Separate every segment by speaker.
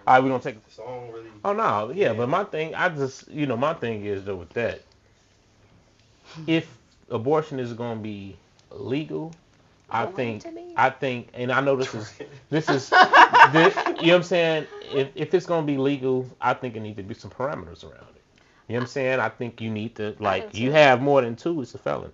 Speaker 1: All right, we're gonna take.
Speaker 2: So I don't really.
Speaker 1: Oh no, yeah,
Speaker 2: Yeah.
Speaker 1: but my thing, my thing is though with that, if abortion is gonna be legal, I
Speaker 3: I want it
Speaker 1: think,
Speaker 3: to be.
Speaker 1: and I know this is, this, you know what I'm saying. If it's gonna be legal, I think it needs to be some parameters around it. You know what I'm saying? I think you need to
Speaker 3: I do
Speaker 1: like you
Speaker 3: too.
Speaker 1: have more than two, it's a felony.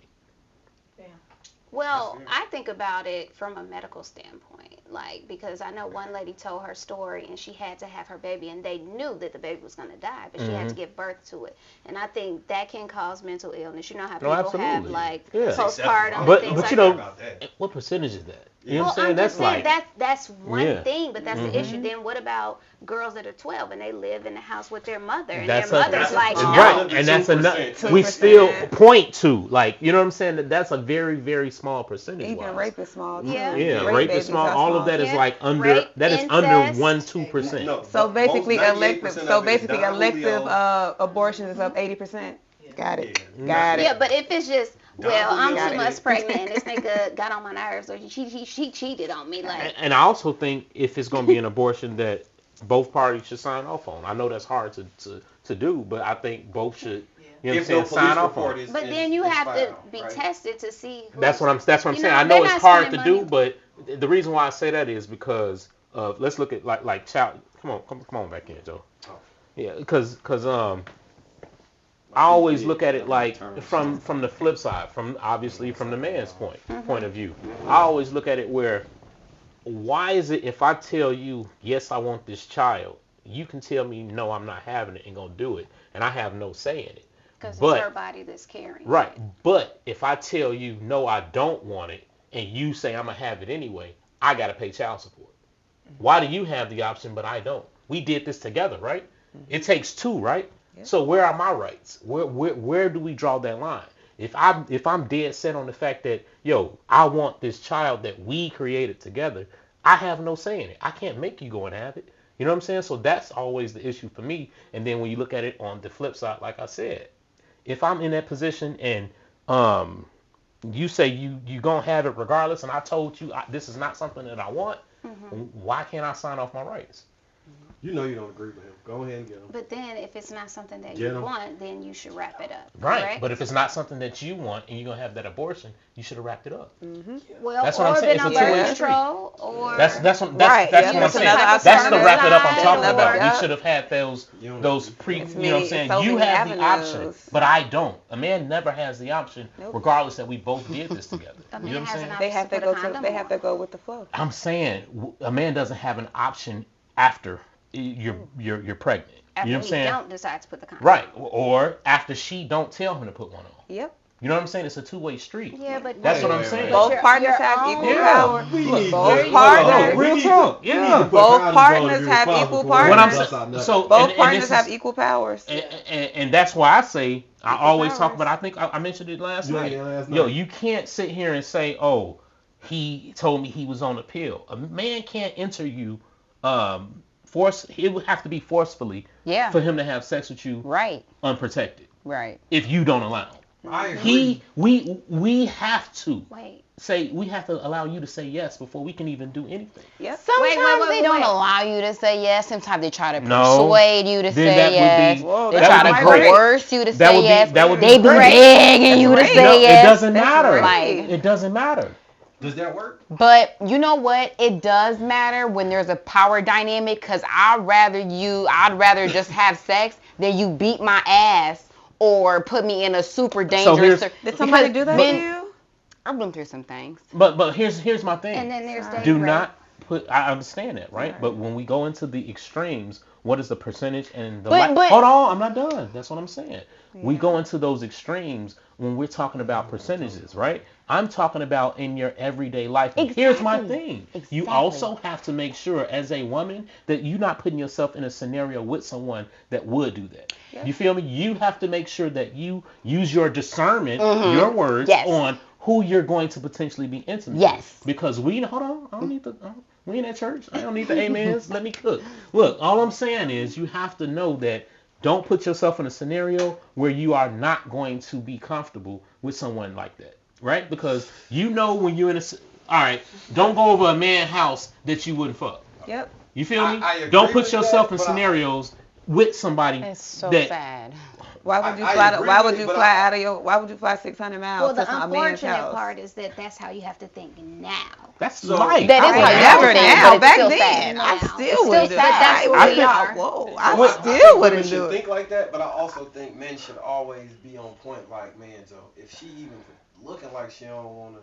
Speaker 3: Well, I think about it from a medical standpoint, like because I know one lady told her story and she had to have her baby and they knew that the baby was going to die, but she had to
Speaker 1: Hmm.
Speaker 3: give birth to it. And I think that can cause mental illness. You know how
Speaker 1: No,
Speaker 3: people have
Speaker 1: absolutely.
Speaker 3: like
Speaker 1: Yeah.
Speaker 3: postpartum and
Speaker 1: But
Speaker 3: things
Speaker 1: but
Speaker 3: like
Speaker 1: you
Speaker 3: that.
Speaker 1: know,
Speaker 2: About that.
Speaker 1: what percentage is that? You know
Speaker 3: Well,
Speaker 1: what I'm saying?
Speaker 3: I'm just
Speaker 1: That's
Speaker 3: saying
Speaker 1: like,
Speaker 3: that's one
Speaker 1: yeah.
Speaker 3: thing, but that's the issue.
Speaker 1: Hmm.
Speaker 3: Then what about girls that are 12 and they live in the house with their mother and
Speaker 1: That's
Speaker 3: their
Speaker 1: a
Speaker 3: mother's like,
Speaker 2: small-
Speaker 3: no.
Speaker 1: right, and that's enough.
Speaker 2: 2%.
Speaker 1: We still
Speaker 4: 2%.
Speaker 1: point to like, you know what I'm saying? That's a very very small percentage.
Speaker 4: Even
Speaker 1: wise.
Speaker 4: rape is small too.
Speaker 3: Yeah.
Speaker 1: Yeah,
Speaker 4: Rape
Speaker 1: rape is
Speaker 4: babies
Speaker 1: small.
Speaker 4: are
Speaker 1: All of that is
Speaker 3: Yeah.
Speaker 1: like under
Speaker 3: Rape,
Speaker 1: that is under
Speaker 3: incest.
Speaker 1: 1-2%.
Speaker 2: No,
Speaker 4: So
Speaker 2: but
Speaker 4: basically,
Speaker 2: most-
Speaker 4: elective.
Speaker 2: 98%
Speaker 4: So
Speaker 2: of it is
Speaker 4: basically,
Speaker 2: Don
Speaker 4: elective
Speaker 2: Julio.
Speaker 4: abortion is up 80%. Got it.
Speaker 2: Yeah.
Speaker 4: Got it.
Speaker 3: Yeah, but if it's just,
Speaker 2: Don
Speaker 3: well, I'm
Speaker 2: Julio
Speaker 3: too
Speaker 2: said
Speaker 3: much
Speaker 2: it.
Speaker 3: pregnant and this nigga got on my nerves or she cheated on me, like,
Speaker 1: And I also think if it's going to be an abortion that both parties should sign off on. I know that's hard to do, but I think both should. You know what I'm
Speaker 2: If
Speaker 1: saying?
Speaker 2: no
Speaker 1: Sign
Speaker 2: police
Speaker 1: off on
Speaker 2: report
Speaker 1: it.
Speaker 2: is,
Speaker 3: but
Speaker 2: is,
Speaker 3: then you
Speaker 2: is
Speaker 3: have to
Speaker 2: filed,
Speaker 3: be
Speaker 2: right?
Speaker 3: tested to see.
Speaker 1: That's what I'm
Speaker 3: you
Speaker 1: saying.
Speaker 3: know,
Speaker 1: I know
Speaker 3: they're
Speaker 1: it's
Speaker 3: not
Speaker 1: hard to
Speaker 3: spending
Speaker 1: do,
Speaker 3: money.
Speaker 1: but the reason why I say that is because let's look at like child. Come on back in, Joe.
Speaker 2: Oh.
Speaker 1: Yeah, because I always look at it like from the flip side, from obviously from the man's point of view. I always look at it where why is it if I tell you yes I want this child, you can tell me no I'm not having it and gonna do it, and I have no say in it.
Speaker 3: Because it's
Speaker 1: But
Speaker 3: her body that's carrying.
Speaker 1: right,
Speaker 3: it.
Speaker 1: but if I tell you no I don't want it and you say I'm gonna have it anyway, I gotta pay child support. Why do you have the option but I don't? We did this together, right? It takes two, right?
Speaker 4: Yep.
Speaker 1: So where are my rights? Where do we draw that line? If I'm dead set on the fact that yo I want this child that we created together, I have no say in it. I can't make you go and have it. You know what I'm saying? So that's always the issue for me. And then when you look at it on the flip side, like I said, if I'm in that position and um you say you gonna have it regardless, and I told you this is not something that I want, why can't I sign off my rights?
Speaker 2: You know you don't agree with him. Go ahead and get him.
Speaker 3: But then if it's not something that
Speaker 2: Get
Speaker 3: you
Speaker 2: 'em.
Speaker 3: want, then you should wrap it up.
Speaker 1: Right.
Speaker 3: Correct?
Speaker 1: But if it's not something that you want and you're gonna have that abortion, you should have wrapped it up.
Speaker 3: Well,
Speaker 1: That's what I'm
Speaker 3: or
Speaker 1: saying.
Speaker 3: been on
Speaker 1: It's a two-way
Speaker 3: birth
Speaker 1: street.
Speaker 3: control, or
Speaker 1: That's
Speaker 4: Right,
Speaker 1: what
Speaker 4: yeah,
Speaker 1: I'm
Speaker 4: that's
Speaker 1: saying.
Speaker 4: another
Speaker 1: That's the wrap it up I'm
Speaker 3: alternative
Speaker 1: talking
Speaker 3: side,
Speaker 1: about.
Speaker 3: or-
Speaker 1: We should have had those
Speaker 2: You don't
Speaker 1: those
Speaker 2: have to
Speaker 1: pre.
Speaker 2: do
Speaker 1: You
Speaker 2: that.
Speaker 1: know what I'm saying?
Speaker 4: So
Speaker 1: You
Speaker 4: many
Speaker 1: have the option,
Speaker 4: avenues.
Speaker 1: but I don't. A man never has the option,
Speaker 4: Nope.
Speaker 1: regardless that we both did this together.
Speaker 3: A
Speaker 1: You
Speaker 3: man
Speaker 1: know what
Speaker 3: has
Speaker 1: I'm
Speaker 3: an
Speaker 1: saying?
Speaker 4: They have to
Speaker 3: Put a
Speaker 4: go
Speaker 3: condom
Speaker 4: They have
Speaker 3: on.
Speaker 4: to go with the flow.
Speaker 1: I'm saying a man doesn't have an option after you're pregnant.
Speaker 3: after
Speaker 1: You know what I'm
Speaker 3: he
Speaker 1: saying?
Speaker 3: don't decide to put the condom
Speaker 1: Right.
Speaker 3: on.
Speaker 1: Or after she don't tell him to put one on.
Speaker 4: Yep.
Speaker 1: You know what I'm saying? It's a two-way street.
Speaker 3: Yeah, but
Speaker 1: That's what I'm
Speaker 2: Wait,
Speaker 1: saying.
Speaker 2: wait,
Speaker 4: Both
Speaker 3: your-
Speaker 4: partners
Speaker 3: your
Speaker 4: have
Speaker 3: own-
Speaker 4: equal
Speaker 1: Yeah.
Speaker 4: power.
Speaker 2: We
Speaker 4: Look,
Speaker 2: need
Speaker 4: both
Speaker 2: to-
Speaker 4: partners.
Speaker 1: Oh, real talk.
Speaker 2: We need to
Speaker 1: Yeah.
Speaker 2: put
Speaker 4: Both
Speaker 2: condoms on
Speaker 4: partners
Speaker 2: to be
Speaker 4: have
Speaker 2: responsible
Speaker 4: equal
Speaker 2: for
Speaker 4: partners.
Speaker 1: What I'm
Speaker 2: it.
Speaker 1: saying,
Speaker 2: That's not
Speaker 1: so
Speaker 2: nothing.
Speaker 4: Both
Speaker 1: and
Speaker 4: partners
Speaker 1: this
Speaker 4: have
Speaker 1: is-
Speaker 4: equal powers.
Speaker 1: and that's why I say I
Speaker 4: Equal
Speaker 1: always talk
Speaker 4: powers.
Speaker 1: about. I think I mentioned it last
Speaker 2: Yeah,
Speaker 1: night.
Speaker 2: yeah, last
Speaker 1: Yo,
Speaker 2: night.
Speaker 1: you can't sit here and say, "Oh, he told me he was on a pill." A man can't enter you. Force. It would have to be forcefully
Speaker 5: Yeah.
Speaker 1: for him to have sex with you
Speaker 5: Right.
Speaker 1: unprotected.
Speaker 5: Right.
Speaker 1: If you don't allow him.
Speaker 2: I agree.
Speaker 1: We have to
Speaker 3: Wait.
Speaker 1: say we have to allow you to say yes before we can even do anything.
Speaker 4: Yep.
Speaker 5: Sometimes
Speaker 3: wait,
Speaker 5: they don't
Speaker 3: wait.
Speaker 5: allow you to say yes. Sometimes they try to
Speaker 1: No.
Speaker 5: persuade you to
Speaker 1: Then
Speaker 5: say
Speaker 1: that would
Speaker 5: yes.
Speaker 1: be-
Speaker 4: Whoa,
Speaker 5: They
Speaker 4: that
Speaker 5: try
Speaker 4: would
Speaker 5: to
Speaker 4: be great.
Speaker 5: coerce you to
Speaker 1: That
Speaker 5: say
Speaker 1: would be-
Speaker 5: yes.
Speaker 1: that would be
Speaker 5: They be
Speaker 1: great.
Speaker 5: begging you to
Speaker 4: Great.
Speaker 5: say
Speaker 1: No,
Speaker 5: yes.
Speaker 1: it doesn't matter.
Speaker 5: Like-
Speaker 1: It doesn't matter.
Speaker 2: Does that work?
Speaker 5: But you know what? It does matter when there's a power dynamic because I'd rather just have sex than you beat my ass or put me in a super dangerous.
Speaker 1: here's-
Speaker 4: Did somebody
Speaker 5: because
Speaker 4: do that
Speaker 5: then-
Speaker 4: to you?
Speaker 5: I've been through some things.
Speaker 1: But here's my thing.
Speaker 3: And then there's
Speaker 4: Sorry.
Speaker 3: date
Speaker 1: Do
Speaker 3: rape.
Speaker 1: not put. I understand that, right?
Speaker 4: Right.
Speaker 1: But when we go into the extremes, what is the percentage and the?
Speaker 5: But-
Speaker 1: Hold on, I'm not done. That's what I'm saying. We
Speaker 4: Yeah.
Speaker 1: go into those extremes when we're talking about percentages, right? I'm talking about in your everyday life. And here's my
Speaker 5: Exactly.
Speaker 1: thing. You
Speaker 5: Exactly.
Speaker 1: also have to make sure, as a woman, that you're not putting yourself in a scenario with someone that would do that. You feel me? You have to make sure that you use your discernment, your words,
Speaker 5: Yes.
Speaker 1: on who you're going to potentially be intimate
Speaker 5: Yes.
Speaker 1: with. Because hold on, I don't need the. We in that church. I don't need the amens. Let me cook. Look, all I'm saying is you have to know that don't put yourself in a scenario where you are not going to be comfortable with someone like that, right? Because you know when you're in all right, don't go over a man's house that you wouldn't fuck.
Speaker 4: Yep.
Speaker 1: You feel me?
Speaker 2: I agree
Speaker 1: Don't put
Speaker 2: with
Speaker 1: yourself
Speaker 2: that,
Speaker 1: in
Speaker 2: but
Speaker 1: scenarios with somebody
Speaker 5: It's so
Speaker 1: that
Speaker 5: sad.
Speaker 4: Why would you
Speaker 2: I
Speaker 4: fly?
Speaker 2: agree
Speaker 4: Why
Speaker 2: with
Speaker 4: would
Speaker 2: it,
Speaker 4: you
Speaker 2: but
Speaker 4: fly out of your? Why would you fly 600 miles
Speaker 3: Well,
Speaker 4: to
Speaker 3: the
Speaker 4: a man's
Speaker 3: unfortunate
Speaker 4: house?
Speaker 3: part is that that's how you have to think now.
Speaker 1: that's
Speaker 2: So-
Speaker 1: life.
Speaker 5: That is
Speaker 4: I
Speaker 5: how
Speaker 4: would
Speaker 5: you
Speaker 4: never
Speaker 5: have to think,
Speaker 4: now.
Speaker 5: but it's
Speaker 4: Back
Speaker 5: still
Speaker 4: then,
Speaker 5: sad.
Speaker 4: I
Speaker 3: Now.
Speaker 4: still
Speaker 3: It's still
Speaker 4: wouldn't do
Speaker 3: sad,
Speaker 4: it.
Speaker 3: that's
Speaker 4: I
Speaker 3: where
Speaker 4: would
Speaker 3: we
Speaker 4: not.
Speaker 3: are.
Speaker 4: Whoa,
Speaker 2: So
Speaker 4: I
Speaker 2: I
Speaker 4: still
Speaker 2: think women
Speaker 4: wouldn't do
Speaker 2: should
Speaker 4: it.
Speaker 2: think like that, but I also think men should always be on point. Like, man, Joe, if she even looking like she don't want to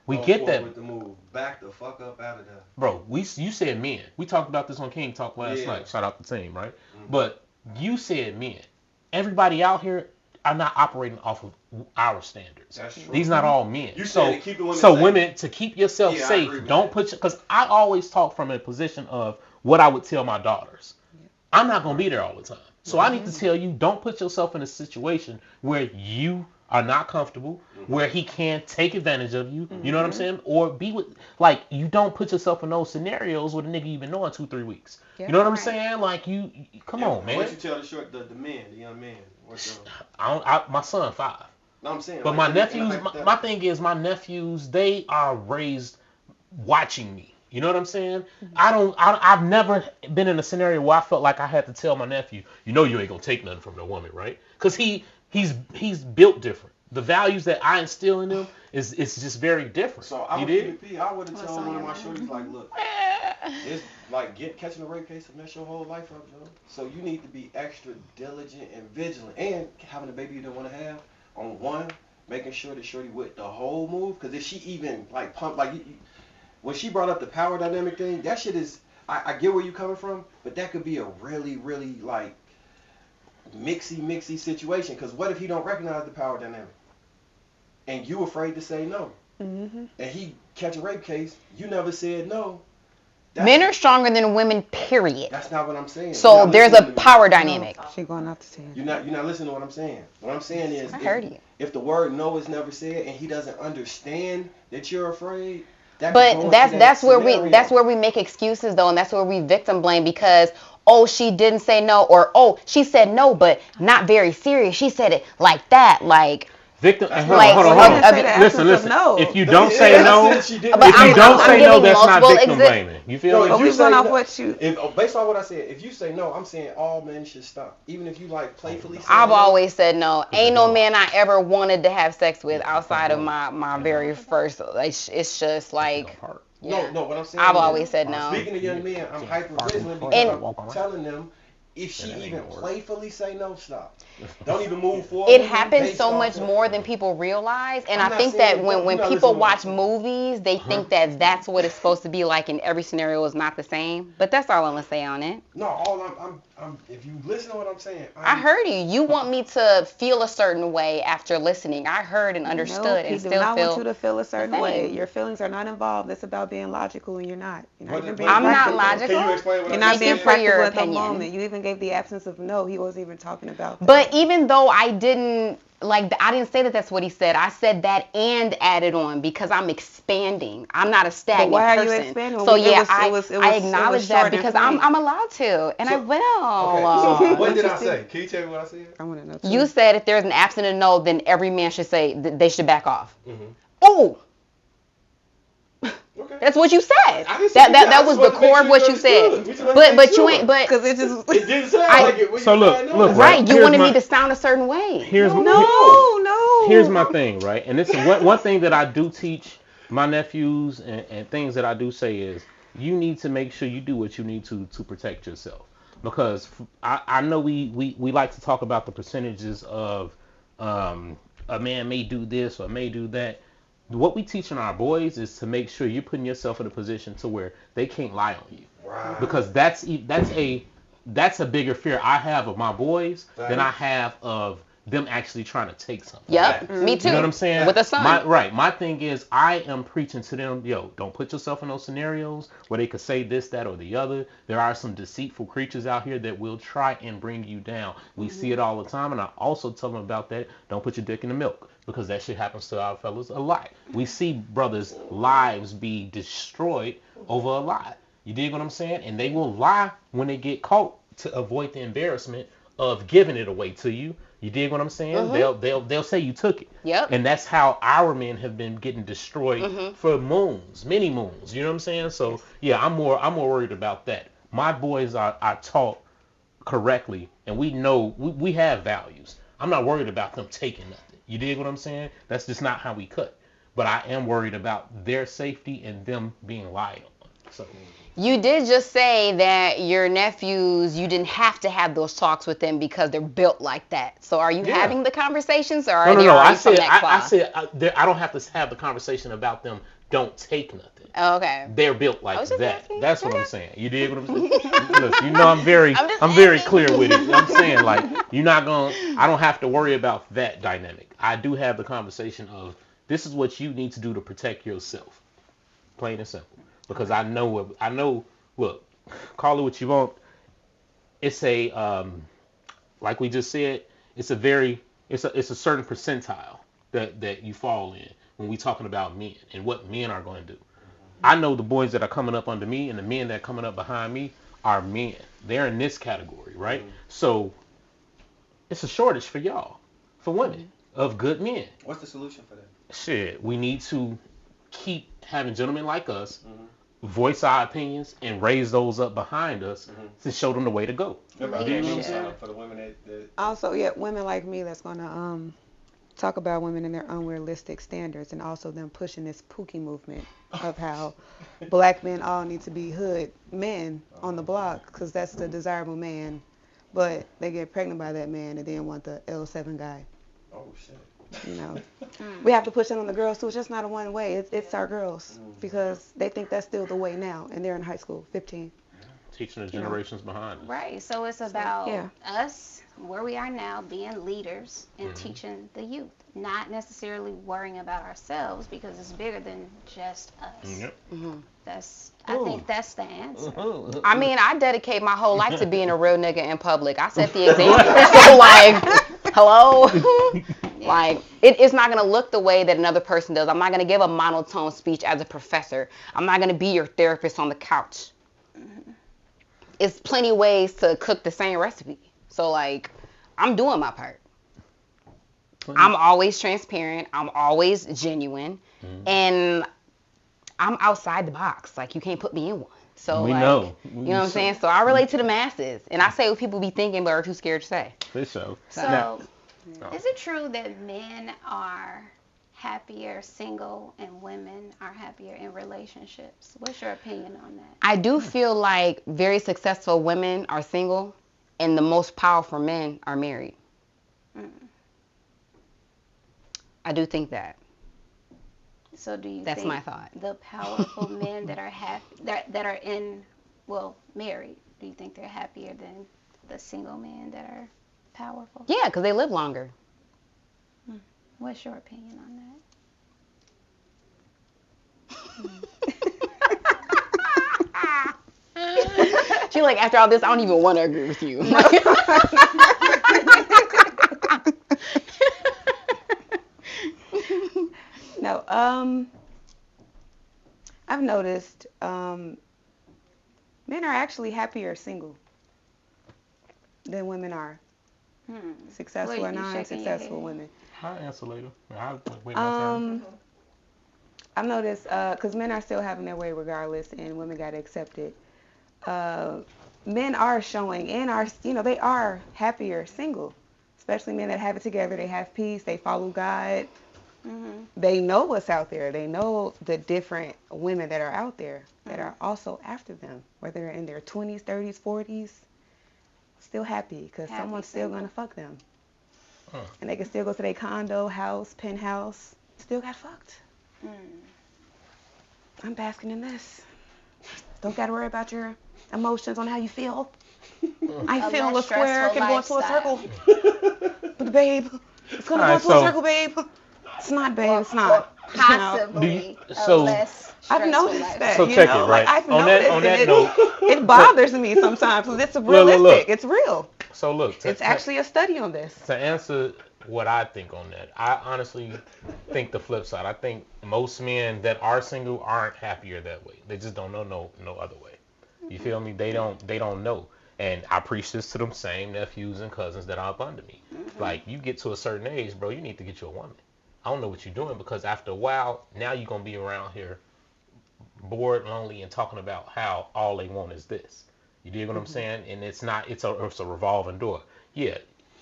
Speaker 1: We
Speaker 2: go
Speaker 1: get
Speaker 2: forward
Speaker 1: that,
Speaker 2: with the move, back the fuck up out of there.
Speaker 1: bro. You said men. We talked about this on King Talk last
Speaker 2: Yeah.
Speaker 1: night. Shout out the team, right?
Speaker 2: Mhm.
Speaker 1: But you said men. Everybody out here are not operating off of our standards.
Speaker 2: That's true.
Speaker 1: These not all men.
Speaker 2: You
Speaker 1: so
Speaker 2: said to keep the women
Speaker 1: so
Speaker 2: safe.
Speaker 1: women, to keep yourself
Speaker 2: Yeah, I
Speaker 1: safe,
Speaker 2: agree with
Speaker 1: don't
Speaker 2: that.
Speaker 1: put because I always talk from a position of what I would tell my daughters. I'm not gonna be there all the time. So I need to tell you, don't put yourself in a situation where you are not comfortable, where he can take advantage of you. You know what I'm saying? Or be with, like, you don't put yourself in those scenarios with a nigga you've been knowing 2-3 weeks.
Speaker 4: Yeah.
Speaker 1: You know what I'm
Speaker 3: Right.
Speaker 1: saying? Like, you come
Speaker 2: Yeah,
Speaker 1: on, man.
Speaker 2: What you tell the young man? What's
Speaker 1: My son 5.
Speaker 2: No, I'm saying.
Speaker 1: But
Speaker 2: like,
Speaker 1: my
Speaker 2: in the
Speaker 1: nephews, my
Speaker 2: hypothetical.
Speaker 1: thing is, my nephews, they are raised watching me. You know what I'm saying? I've never been in a scenario where I felt like I had to tell my nephew, you know, you ain't gonna take nothing from no woman, right? Because he's built different. The values that I instill in him is just very different.
Speaker 2: So I
Speaker 1: You
Speaker 2: would
Speaker 1: did?
Speaker 2: keep it P. I would have
Speaker 3: What's
Speaker 2: told
Speaker 3: on
Speaker 2: one of
Speaker 3: your
Speaker 2: my
Speaker 3: mind?
Speaker 2: shorties like, look, it's like catching a rape case to mess your whole life up, Joe. So you need to be extra diligent and vigilant, and having a baby you don't want to have on one, making sure that shorty with the whole move. Because if she even like pump like when she brought up the power dynamic thing, that shit is. I get where you coming from, but that could be a really really like mixy situation. Because what if he don't recognize the power dynamic, and you afraid to say no?
Speaker 4: Mm-hmm.
Speaker 2: And he catch a rape case, you never said no.
Speaker 5: Men are stronger than women, period.
Speaker 2: That's not what I'm saying.
Speaker 5: So
Speaker 2: You're not
Speaker 5: there's a
Speaker 2: listening to me.
Speaker 5: power dynamic.
Speaker 4: She going off the team.
Speaker 2: You're not listening to what I'm saying. What I'm saying is,
Speaker 5: I heard you.
Speaker 2: if the word no is never said and he doesn't understand that you're afraid, that could go
Speaker 5: But
Speaker 2: into
Speaker 5: that's
Speaker 2: that
Speaker 5: where
Speaker 2: scenario.
Speaker 5: we make excuses though, and that's where we victim blame because oh she didn't say no or oh she said no but not very serious. She said it like that like.
Speaker 1: Victim,
Speaker 2: That's
Speaker 1: hold
Speaker 2: not-
Speaker 1: on, hold on,
Speaker 5: Like,
Speaker 1: hold
Speaker 5: I
Speaker 1: on.
Speaker 5: didn't
Speaker 4: say the
Speaker 1: Listen,
Speaker 4: absence of
Speaker 1: listen.
Speaker 4: no.
Speaker 1: If you don't say no,
Speaker 2: I said she didn't.
Speaker 5: But
Speaker 1: if you
Speaker 5: I'm
Speaker 1: don't say no,
Speaker 5: giving
Speaker 1: that's not
Speaker 5: multiple
Speaker 1: victim blaming. You feel
Speaker 2: No,
Speaker 1: me?
Speaker 2: if
Speaker 4: But
Speaker 2: you
Speaker 4: we going
Speaker 2: say
Speaker 4: off
Speaker 2: no-
Speaker 4: what you.
Speaker 2: Based on what I said, if you say no, I'm saying all men should stop. Even if you like playfully say
Speaker 5: I've
Speaker 2: no.
Speaker 5: always said no. Ain't no man I ever wanted to have sex with outside of my very first. Like, it's just like. Yeah.
Speaker 2: No, what I'm saying
Speaker 5: I've
Speaker 2: is,
Speaker 5: always said no.
Speaker 2: Speaking to young men, I'm hyper vigilant because
Speaker 5: And-
Speaker 2: I'm telling them if she even playfully say no, stop. Don't even move forward.
Speaker 5: It
Speaker 2: with me
Speaker 5: happens
Speaker 2: based
Speaker 5: so
Speaker 2: off
Speaker 5: much
Speaker 2: of-
Speaker 5: more than people realize, and
Speaker 2: I'm
Speaker 5: I
Speaker 2: not
Speaker 5: think
Speaker 2: saying
Speaker 5: that
Speaker 2: that-
Speaker 5: when
Speaker 2: you're not
Speaker 5: people
Speaker 2: listening to
Speaker 5: watch
Speaker 2: what I'm
Speaker 5: movies, they think that that's what it's supposed to be like, and every scenario is not the same. But that's all I'm gonna say on it.
Speaker 2: No, all I'm if you listen to what I'm saying,
Speaker 5: I heard you. You want me to feel a certain way after listening. I heard and understood,
Speaker 4: No,
Speaker 5: and
Speaker 4: he do
Speaker 5: still
Speaker 4: not
Speaker 5: feel.
Speaker 4: want you to feel a certain
Speaker 5: same.
Speaker 4: way. Your feelings are not involved. It's about being logical, and you're not. You're not
Speaker 2: What
Speaker 4: even
Speaker 2: is-
Speaker 4: being
Speaker 5: I'm not
Speaker 4: practical.
Speaker 5: logical.
Speaker 2: Can you explain what
Speaker 4: You're
Speaker 2: I'm
Speaker 4: not
Speaker 5: Thank
Speaker 4: being
Speaker 5: you for your
Speaker 4: practical at the
Speaker 5: opinion.
Speaker 4: moment. You even gave the absence of no. He wasn't even talking about that.
Speaker 5: But even though I didn't I didn't say that that's what he said. I said that and added on because I'm expanding. I'm not a stagnant
Speaker 4: why are you
Speaker 5: person.
Speaker 4: expanding?
Speaker 5: So
Speaker 4: It
Speaker 5: yeah,
Speaker 4: was- it was-
Speaker 5: I acknowledge
Speaker 4: short
Speaker 5: that
Speaker 4: and
Speaker 5: because
Speaker 4: plain.
Speaker 5: I'm allowed to, and I
Speaker 2: So-
Speaker 5: will.
Speaker 2: Okay, so what did I
Speaker 4: Interesting.
Speaker 2: say? Can you tell me what I said?
Speaker 4: I want to know too.
Speaker 5: You said if there's an absent of no, then every man should say they should back off.
Speaker 2: Mm-hmm.
Speaker 5: Oh,
Speaker 2: Okay.
Speaker 5: that's what you said.
Speaker 2: I didn't say that. I
Speaker 5: That
Speaker 2: just
Speaker 5: was the
Speaker 2: wanted to make
Speaker 5: core of
Speaker 2: sure
Speaker 5: what
Speaker 2: you
Speaker 5: you said.
Speaker 2: understood. We just wanted to
Speaker 5: But
Speaker 2: make
Speaker 5: you
Speaker 2: sure.
Speaker 5: ain't. But
Speaker 4: Because it just.
Speaker 2: It didn't sound
Speaker 5: I-
Speaker 2: like it. When
Speaker 1: So
Speaker 2: you
Speaker 1: look,
Speaker 2: said no.
Speaker 1: look,
Speaker 5: right, you
Speaker 1: Here's
Speaker 5: wanted
Speaker 1: my-
Speaker 5: me to sound a certain way.
Speaker 1: Here's
Speaker 4: No.
Speaker 1: Here's my thing, right? And this is one thing that I do teach my nephews and things that I do say is you need to make sure you do what you need to protect yourself. Because I know we like to talk about the percentages of a man may do this or may do that. What we teaching our boys is to make sure you're putting yourself in a position to where they can't lie on you.
Speaker 2: Right.
Speaker 1: Because that's a bigger fear I have of my boys than I have of them actually trying to take something.
Speaker 5: Yep,
Speaker 2: Right.
Speaker 5: me too.
Speaker 1: You know what I'm saying?
Speaker 5: With a son.
Speaker 1: My thing is, I am preaching to them, yo, don't put yourself in those scenarios where they could say this, that, or the other. There are some deceitful creatures out here that will try and bring you down. We see it all the time, and I also tell them about that. Don't put your dick in the milk, because that shit happens to our fellas a lot. We see brothers' lives be destroyed over a lie. You dig what I'm saying? And they will lie when they get caught to avoid the embarrassment of giving it away to you. You dig what I'm saying? They'll say you took it.
Speaker 5: Yep.
Speaker 1: And that's how our men have been getting destroyed for many moons. You know what I'm saying? So yeah, I'm more worried about that My boys are taught correctly, and we know we have values. I'm not worried about them taking nothing. You dig what I'm saying? That's just not how we cut. But I am worried about their safety and them being lied on. So
Speaker 5: You did just say that your nephews, you didn't have to have those talks with them because they're built like that. So are you
Speaker 1: Yeah.
Speaker 5: having the conversations, or are
Speaker 1: no,
Speaker 5: they
Speaker 1: no.
Speaker 5: already
Speaker 1: I
Speaker 5: from
Speaker 1: said
Speaker 5: that
Speaker 1: I
Speaker 5: cloth?
Speaker 1: said I don't have to have the conversation about them. Don't take nothing.
Speaker 5: Oh, okay.
Speaker 1: They're built
Speaker 5: I
Speaker 1: like
Speaker 5: was just
Speaker 1: that.
Speaker 5: asking.
Speaker 1: That's what
Speaker 5: Okay.
Speaker 1: I'm saying. You dig what I'm saying? Look, you know I'm very
Speaker 5: I'm
Speaker 1: very
Speaker 5: just
Speaker 1: clear
Speaker 5: asking.
Speaker 1: with it. I'm saying like you're not gonna. I don't have to worry about that dynamic. I do have the conversation of this is what you need to do to protect yourself, plain and simple. Because I know. Look, call it what you want. It's a like we just said. It's a very it's a certain percentile that you fall in when we talking about men and what men are going to do. I know the boys that are coming up under me and the men that are coming up behind me are men. They're in this category, right? So it's a shortage for y'all, for women, of good men.
Speaker 2: What's the solution for that?
Speaker 1: Shit, we need to keep having gentlemen like us voice our opinions and raise those up behind us to show them the way to go.
Speaker 3: Leadership.
Speaker 2: For the women that
Speaker 4: Also, yeah, women like me that's gonna talk about women and their unrealistic standards, and also them pushing this Pookie movement of how black men all need to be hood men on the block because that's the desirable man, but they get pregnant by that man and then want the L7 guy.
Speaker 2: Oh shit.
Speaker 4: You know, we have to push it on the girls too. It's just not a one way. It's our girls because they think that's still the way now, and they're in high school, 15.
Speaker 1: Teaching the generations behind us.
Speaker 3: Right. So it's about
Speaker 4: yeah.
Speaker 3: us, where we are now, being leaders and teaching the youth, not necessarily worrying about ourselves because it's bigger than just us.
Speaker 1: Yep.
Speaker 3: I think that's the answer.
Speaker 5: I mean, I dedicate my whole life to being a real nigga in public. I set the example. So, like, hello? Like, it's not going to look the way that another person does. I'm not going to give a monotone speech as a professor. I'm not going to be your therapist on the couch. It's plenty ways to cook the same recipe. So, like, I'm doing my part. I'm always transparent. I'm always genuine. And I'm outside the box. Like, you can't put me in one. So,
Speaker 1: We
Speaker 5: like,
Speaker 1: know.
Speaker 5: you know what I'm saying? So, I relate to the masses. And I say what people be thinking but are too scared to say.
Speaker 1: For sure.
Speaker 3: So, is it true that men are happier single and women are happier in relationships? What's your opinion on that?
Speaker 5: I do feel like very successful women are single and the most powerful men are married. I do think that.
Speaker 3: So do you
Speaker 5: That's
Speaker 3: think
Speaker 5: my thought.
Speaker 3: the powerful men that are that are married, do you think they're happier than the single men that are powerful?
Speaker 5: Yeah, because they live longer.
Speaker 3: What's your opinion on that?
Speaker 5: She's like, after all this, I don't even want to agree with you.
Speaker 4: No, I've noticed men are actually happier single than women are. Successful
Speaker 3: What,
Speaker 4: or
Speaker 3: you shaking your
Speaker 4: non-successful
Speaker 3: head?
Speaker 4: women.
Speaker 1: I'll answer later. I'll wait my turn.
Speaker 4: I've noticed, because men are still having their way regardless, and women got to accept it. Men are showing and are, they are happier single, especially men that have it together. They have peace. They follow God. They know what's out there. They know the different women that are out there that are also after them, whether they're in their 20s, 30s, 40s, still happy because someone's still going to fuck them. And they can still go to their condo, house, penthouse, still got fucked. I'm basking in this. Don't got to worry about your emotions on how you feel. I feel a square can go into a circle. But babe, it's going to go into a circle, babe. It's not, babe. It's not.
Speaker 3: Possibly
Speaker 1: so-
Speaker 3: less
Speaker 4: I've noticed
Speaker 3: lifestyle.
Speaker 4: that.
Speaker 1: So check it, right?
Speaker 4: Like I've
Speaker 1: On
Speaker 4: noticed
Speaker 1: that
Speaker 4: it.
Speaker 1: note-
Speaker 4: It bothers me sometimes because it's realistic.
Speaker 1: look.
Speaker 4: It's real.
Speaker 1: So look,
Speaker 4: It's actually a study on this.
Speaker 1: to answer what I think on that, I honestly think the flip side. I think most men that are single aren't happier that way. They just don't know no other way. You feel me? They don't know. And I preach this to them same nephews and cousins that are up under me. Like, you get to a certain age, bro, you need to get you a woman. I don't know what you're doing because after a while, now you're going to be around here bored, lonely, and talking about how all they want is this. You dig what I'm saying? And it's a revolving door. Yeah,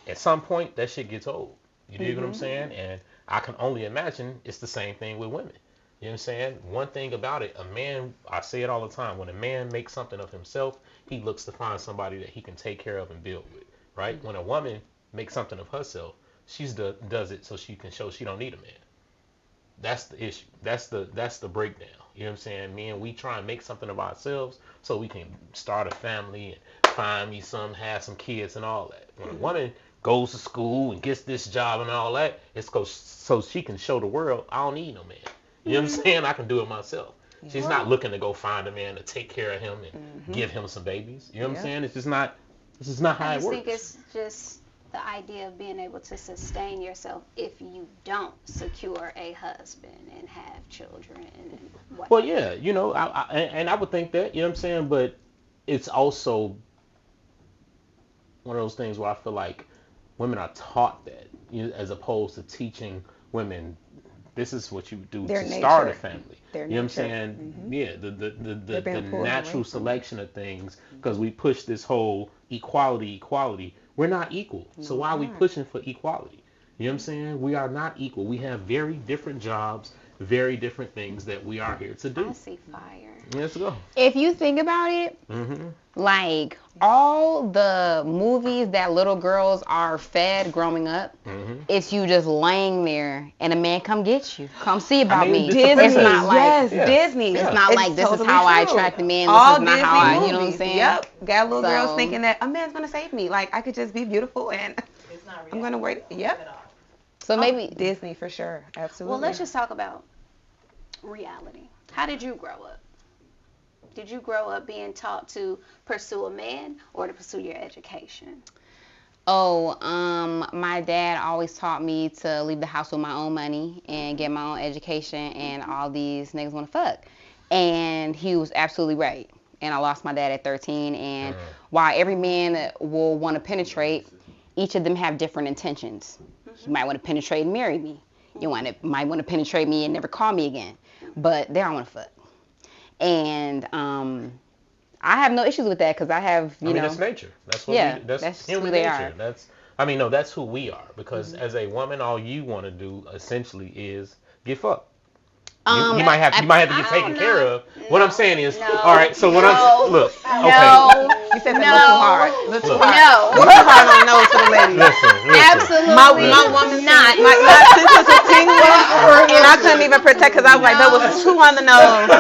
Speaker 1: at some point that shit gets old. You dig what I'm saying? And I can only imagine it's the same thing with women. You know what I'm saying? One thing about it, a man, I say it all the time, when a man makes something of himself, he looks to find somebody that he can take care of and build with, right? When a woman makes something of herself, does it so she can show she don't need a man. That's the issue. That's the breakdown. You know what I'm saying? Men, we try and make something of ourselves so we can start a family and find me some, have some kids and all that. When a woman goes to school and gets this job and all that, it's so she can show the world I don't need no man. You know what I'm saying? I can do it myself. She's not looking to go find a man to take care of him and give him some babies. You know what I'm saying? It's just not. This is not how it works.
Speaker 3: I think it's just the idea of being able to sustain yourself if you don't secure a husband and have children and whatnot.
Speaker 1: Well, yeah, I would think that, you know what I'm saying, but it's also one of those things where I feel like women are taught that, as opposed to teaching women this is what you do to start a family. You know what I'm saying? Yeah, the natural selection of things, because we push this whole equality. We're not equal. So why are we pushing for equality? You know what I'm saying? We are not equal. We have very different jobs, very different things that we are here to do.
Speaker 3: I see fire.
Speaker 1: Let's go.
Speaker 5: If you think about it, like all the movies that little girls are fed growing up, it's you just laying there and a man come get you, come see about me.
Speaker 4: Disney,
Speaker 5: it's not like
Speaker 4: Disney.
Speaker 5: It's not like this
Speaker 4: totally
Speaker 5: is how I
Speaker 4: true.
Speaker 5: attract a man.
Speaker 4: All
Speaker 5: This is not
Speaker 4: Disney
Speaker 5: how I,
Speaker 4: movies.
Speaker 5: you know what I'm saying?
Speaker 4: Yep. Got little girls thinking that a man's gonna save me. Like I could just be beautiful and I'm gonna wait. Yep.
Speaker 5: So maybe
Speaker 4: Disney for sure. Absolutely.
Speaker 3: Well, let's just talk about reality. How did you grow up? Did you grow up being taught to pursue a man or to pursue your education?
Speaker 5: My dad always taught me to leave the house with my own money and get my own education, and all these niggas want to fuck. And he was absolutely right. And I lost my dad at 13, and while every man will want to penetrate, each of them have different intentions. You might want to penetrate and marry me. You might want to penetrate me and never call me again. But they don't want to fuck. And I have no issues with that because I have, you know.
Speaker 1: That's nature. That's what that's human
Speaker 5: who they
Speaker 1: nature.
Speaker 5: Are.
Speaker 1: That's who we are. Because as a woman, all you want to do essentially is get fucked. You might have to get taken care of. What I'm saying is, all right. So what look, okay.
Speaker 4: You said that a little too hard. A little too hard.
Speaker 3: No.
Speaker 4: A little too hard on the nose for the ladies.
Speaker 1: Listen.
Speaker 3: Absolutely
Speaker 4: My woman
Speaker 3: not.
Speaker 4: My since was a teen and I couldn't even protect because I was like, that was too on the nose.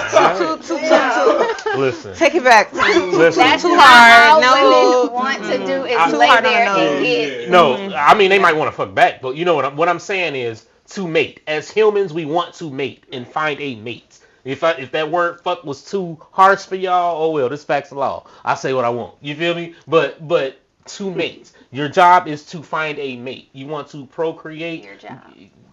Speaker 4: Too.
Speaker 1: Listen.
Speaker 4: Take it back.
Speaker 1: Listen.
Speaker 3: That's
Speaker 4: too
Speaker 3: not
Speaker 4: hard.
Speaker 3: all
Speaker 4: No.
Speaker 3: women want to do is
Speaker 4: Too
Speaker 3: lay
Speaker 4: hard on
Speaker 3: there
Speaker 4: the
Speaker 3: and
Speaker 4: nose.
Speaker 3: get.
Speaker 1: No, I mean they might want to fuck back, but you know what I'm saying is to mate. As humans, we want to mate and find a mate. If that word fuck was too harsh for y'all, oh well, this fact's the law. I say what I want. You feel me? But to mate. Your job is to find a mate. You want to procreate.
Speaker 3: Your job.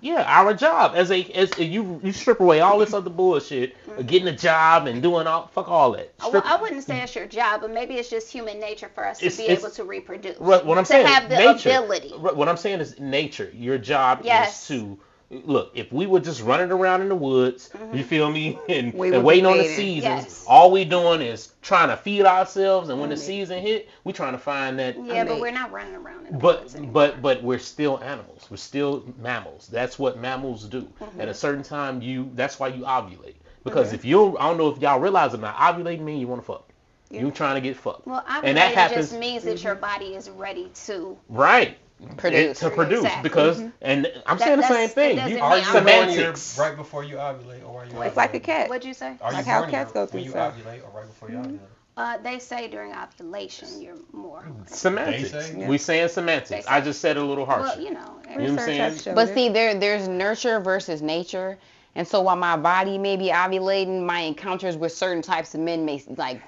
Speaker 1: Yeah, our job as you strip away all this other bullshit, getting a job and doing fuck all that.
Speaker 3: Well, I wouldn't say it's your job, but maybe it's just human nature for us to be able to reproduce.
Speaker 1: What I'm saying,
Speaker 3: to have the
Speaker 1: nature.
Speaker 3: ability.
Speaker 1: What I'm saying is nature. Your job is to look. If we were just running around in the woods, you feel me, and waiting on the seasons, all we doing is trying to feed ourselves, and when the season hit, we trying to find that.
Speaker 3: Yeah, but we're not running around in the woods anymore.
Speaker 1: But we're still animals. We're still mammals. That's what mammals do. At a certain time, that's why you ovulate. Because if you, I don't know if y'all realize it or not, ovulating means you want to fuck. You trying to get fucked.
Speaker 3: Well, ovulating just means that your body is ready to
Speaker 1: produce
Speaker 3: exactly.
Speaker 1: because and I'm saying the same thing.
Speaker 2: Are you
Speaker 1: semantics
Speaker 2: right before you ovulate, or are you?
Speaker 4: It's like a cat.
Speaker 3: What'd you say?
Speaker 2: Are
Speaker 4: like
Speaker 2: you
Speaker 4: how cats go through
Speaker 2: when you
Speaker 4: stuff.
Speaker 2: ovulate, or right before you ovulate?
Speaker 3: They say during ovulation you're more.
Speaker 1: Semantics. We saying semantics. I just said it a little harsher.
Speaker 3: Well,
Speaker 1: you know what I'm saying?
Speaker 5: But see, there's nurture versus nature. And so while my body may be ovulating, my encounters with certain types of men may like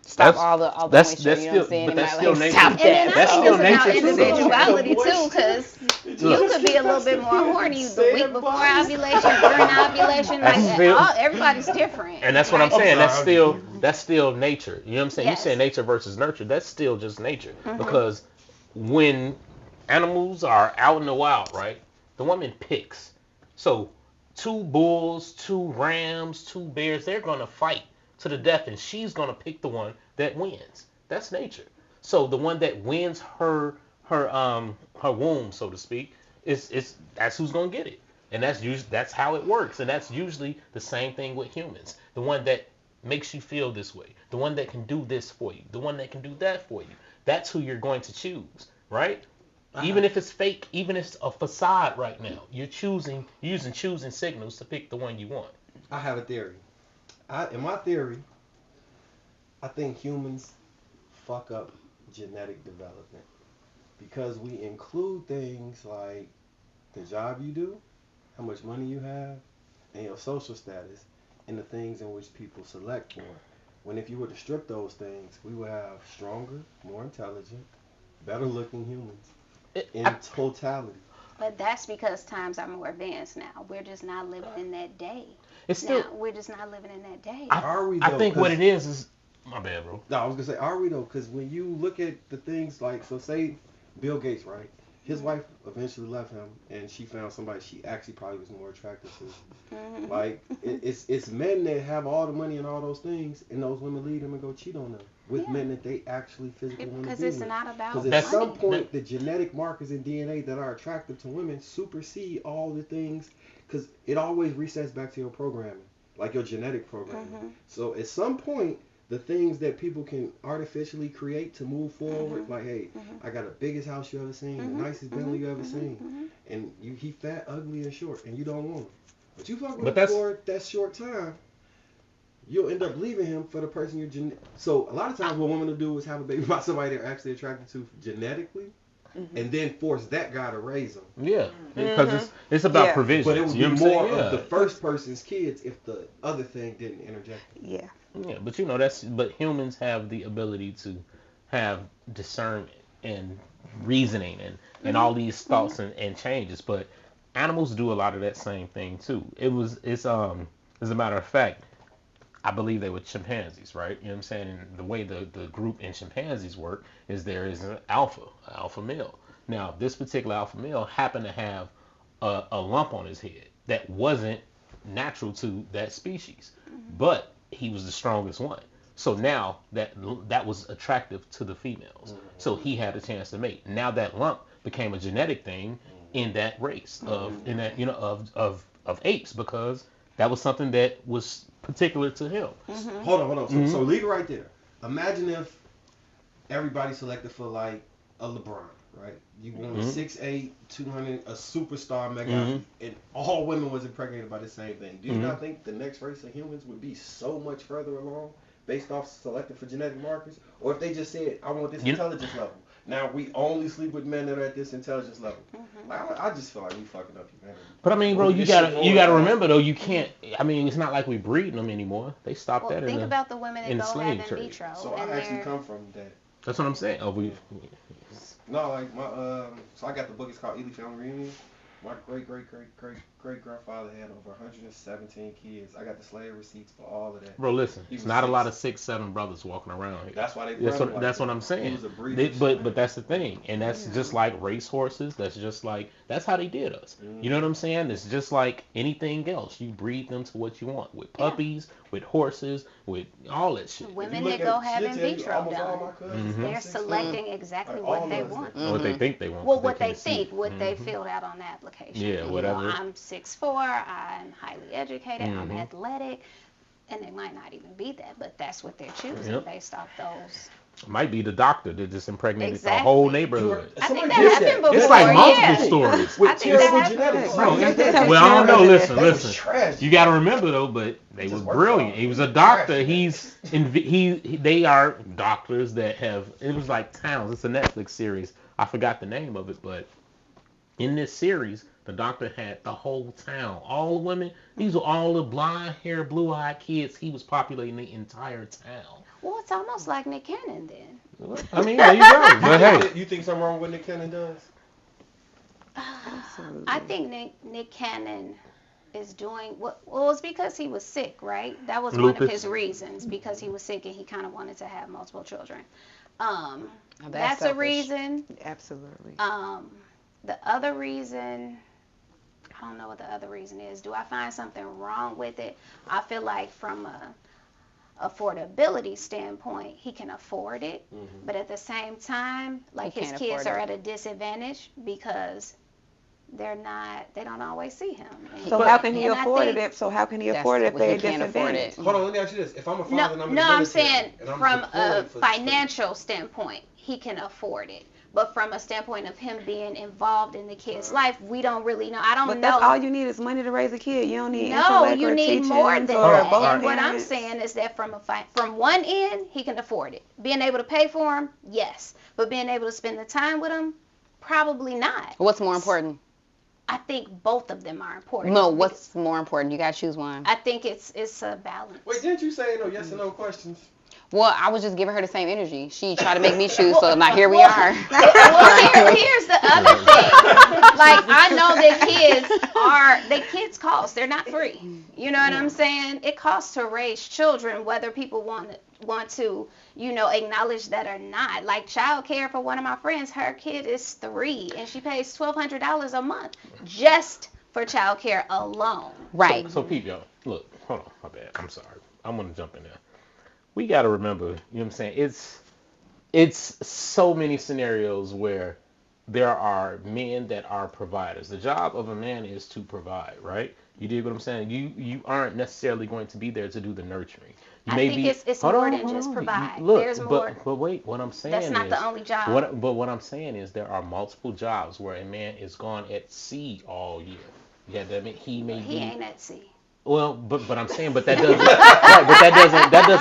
Speaker 5: stop all the moisture, you know what I'm saying?
Speaker 1: But that's still nature.
Speaker 5: Stop that.
Speaker 1: That's still nature.
Speaker 3: Individuality too, because you could be a little bit more horny the week before ovulation, during ovulation. Like everybody's different.
Speaker 1: And that's what I'm saying. That's still nature. You know what I'm saying? You say nature versus nurture. That's still just nature. Because when animals are out in the wild, right? The woman picks. So 2 bulls, 2 rams, 2 bears, they're gonna fight to the death, and she's gonna pick the one that wins. That's nature. So the one that wins her womb, so to speak, is that's who's gonna get it. And that's how it works. And that's usually the same thing with humans. The one that makes you feel this way, the one that can do this for you, the one that can do that for you. That's who you're going to choose, right? Even if it's fake, even if it's a facade right now, you're using choosing signals to pick the one you want.
Speaker 2: I have a theory. In my theory, I think humans fuck up genetic development because we include things like the job you do, how much money you have, and your social status in the things in which people select for. When if you were to strip those things, we would have stronger, more intelligent, better looking humans in totality.
Speaker 3: But that's because times are more advanced now. We're just not living in that day.
Speaker 1: It's still.
Speaker 3: Now, we're just not living in that day.
Speaker 2: Are we though?
Speaker 1: I think what it is my bad, bro.
Speaker 2: No, I was gonna say, are we though? Because when you look at the things like, so say Bill Gates, right? His wife eventually left him, and she found somebody she actually probably was more attracted to.
Speaker 3: Mm-hmm.
Speaker 2: Like it's men that have all the money and all those things, and those women lead them and go cheat on them with men that they actually physically want to be with.
Speaker 3: Because it's not about
Speaker 2: money. Because at some point, the genetic markers in DNA that are attractive to women supersede all the things, because it always resets back to your programming, like your genetic programming.
Speaker 3: Mm-hmm.
Speaker 2: So at some point, the things that people can artificially create to move forward, like, hey, I got the biggest house you ever seen, the nicest Bentley you ever seen, and he fat, ugly, and short, and you don't want him. But you fuck with him for that short time, you'll end up leaving him for the person you're So a lot of times what women will do is have a baby by somebody they're actually attracted to genetically, and then force that guy to raise them.
Speaker 1: Yeah, because it's about provision.
Speaker 2: But it would be more of the first person's kids if the other thing didn't interject.
Speaker 4: Yeah.
Speaker 1: Yeah, but but humans have the ability to have discernment and reasoning and all these thoughts and changes. But animals do a lot of that same thing too. As a matter of fact, I believe they were chimpanzees, right? You know what I'm saying? And the way the group in chimpanzees work is there is an alpha male. Now, this particular alpha male happened to have a lump on his head that wasn't natural to that species, but he was the strongest one. So now that was attractive to the females. So he had a chance to mate. Now that lump became a genetic thing in that race of apes, because that was something that was particular to him.
Speaker 2: Hold on. So leave it right there. Imagine if everybody selected for like a LeBron, right? You want 6'8", 200, a superstar mega, and all women was impregnated by the same thing. Do you not think the next race of humans would be so much further along based off selected for genetic markers? Or if they just said, I want this intelligence level. Now we only sleep with men that are at this intelligence level. I just feel like we fucking up humanity.
Speaker 1: But I mean, bro, you gotta remember though, you can't. I mean, it's not like we breeding them anymore. They stopped that.
Speaker 3: Think about the women that go have in vitro.
Speaker 2: So I actually come from that.
Speaker 1: That's what I'm saying.
Speaker 2: No, like my so I got the book. It's called Ely Family Reunion. My great grandfather had over 117 kids. I got the slave receipts for all of that.
Speaker 1: Bro, listen, it's not a lot of 6-7 brothers walking around here.
Speaker 2: That's why they.
Speaker 1: That's what I'm saying.
Speaker 2: He was a breeder.
Speaker 1: But that's the thing, and that's just like race horses. That's how they did us. You know what I'm saying? It's just like anything else. You breed them to what you want with puppies, with horses, with all that shit.
Speaker 3: Women that go have in vitro done. They're selecting exactly what they want.
Speaker 1: What they think they want.
Speaker 3: Well, what they think, what they filled out on the application.
Speaker 1: Yeah, whatever.
Speaker 3: I'm 6'4", I'm highly educated, I'm athletic, and it might not even be that, but that's what they're choosing based off those.
Speaker 1: It might be the doctor that just impregnated the whole neighborhood.
Speaker 3: I think that happened before.
Speaker 1: It's like multiple stories.
Speaker 2: With terrible genetics.
Speaker 1: Well, I don't know. Listen. You got to remember though, but they were brilliant. He was a doctor. They are doctors that have. It was like Towns. It's a Netflix series. I forgot the name of it, but in this series, the doctor had the whole town, all the women. These were all the blonde hair, blue-eyed kids. He was populating the entire town.
Speaker 3: Well, it's almost like Nick Cannon then.
Speaker 1: I mean, there you go. But hey,
Speaker 2: you think something wrong with Nick Cannon does?
Speaker 3: I think Nick Cannon is doing well. It's because he was sick, right? That was one of his reasons, because he was sick and he kind of wanted to have multiple children. That's a reason.
Speaker 4: Absolutely.
Speaker 3: The other reason, I don't know what the other reason is. Do I find something wrong with it? I feel like from a affordability standpoint, he can afford it.
Speaker 2: Mm-hmm.
Speaker 3: But at the same time, like his kids are at a disadvantage because they don't always see him.
Speaker 4: So how can he afford it if they're disadvantaged?
Speaker 2: Hold on, let me ask you this. If I'm a father and I'm in the
Speaker 3: No, I'm
Speaker 2: military,
Speaker 3: saying
Speaker 2: and I'm
Speaker 3: from a
Speaker 2: deployed for
Speaker 3: financial standpoint, he can afford it. But from a standpoint of him being involved in the kid's life, we don't really know. I don't know.
Speaker 4: But that's all you need is money to raise a kid. You don't need
Speaker 3: No,
Speaker 4: intellect
Speaker 3: you
Speaker 4: or
Speaker 3: need
Speaker 4: teaching
Speaker 3: more than
Speaker 4: or
Speaker 3: that.
Speaker 4: both
Speaker 3: And what I'm
Speaker 4: parents.
Speaker 3: saying is that from one end, he can afford it. Being able to pay for him, yes. But being able to spend the time with him, probably not.
Speaker 5: What's more important?
Speaker 3: I think both of them are important.
Speaker 5: No, what's more important? You gotta choose one.
Speaker 3: I think it's a balance.
Speaker 2: Wait, didn't you say no yes or no questions?
Speaker 5: Well, I was just giving her the same energy. She tried to make me choose, so now here we are.
Speaker 3: Well, here's the other thing. Like, I know that kids cost. They're not free. You know what I'm saying? It costs to raise children, whether people want to, acknowledge that or not. Like, child care for one of my friends, her kid is 3, and she pays $1,200 a month just for child care alone.
Speaker 5: Right.
Speaker 1: So peep, y'all. Look, hold on. My bad. I'm sorry. I'm going to jump in there. We got to remember, you know what I'm saying? It's so many scenarios where there are men that are providers. The job of a man is to provide, right? You dig what I'm saying? You aren't necessarily going to be there to do the nurturing.
Speaker 3: I think it's more than just provide. There's more.
Speaker 1: But wait, what I'm saying
Speaker 3: that's not the only job.
Speaker 1: But what I'm saying is there are multiple jobs where a man is gone at sea all year. Yeah, that mean he
Speaker 3: ain't at sea.
Speaker 1: Well, but I'm saying, but that doesn't, right, but that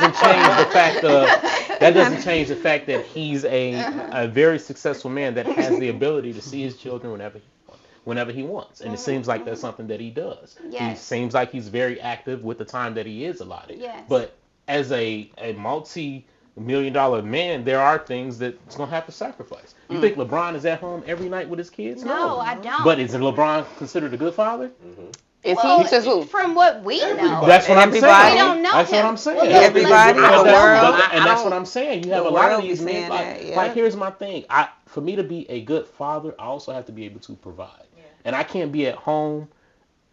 Speaker 1: doesn't change the fact that he's a very successful man that has the ability to see his children whenever he wants, and it seems like that's something that he does.
Speaker 3: Yes.
Speaker 1: He seems like he's very active with the time that he is allotted.
Speaker 3: Yes.
Speaker 1: But as a multi-million-dollar man, there are things that's gonna have to sacrifice. You think LeBron is at home every night with his kids?
Speaker 3: No, I don't.
Speaker 1: But is LeBron considered a good father?
Speaker 2: Mm-hmm.
Speaker 5: Is he to who?
Speaker 3: From what we know.
Speaker 1: That's what I'm saying.
Speaker 3: We don't know
Speaker 1: That's
Speaker 3: him.
Speaker 1: what I'm saying.
Speaker 3: Well,
Speaker 4: everybody in the world.
Speaker 1: And that's what I'm saying. You have a lot of these men.
Speaker 4: Yeah.
Speaker 1: Like, here's my thing. For me to be a good father, I also have to be able to provide. Yeah. And I can't be at home.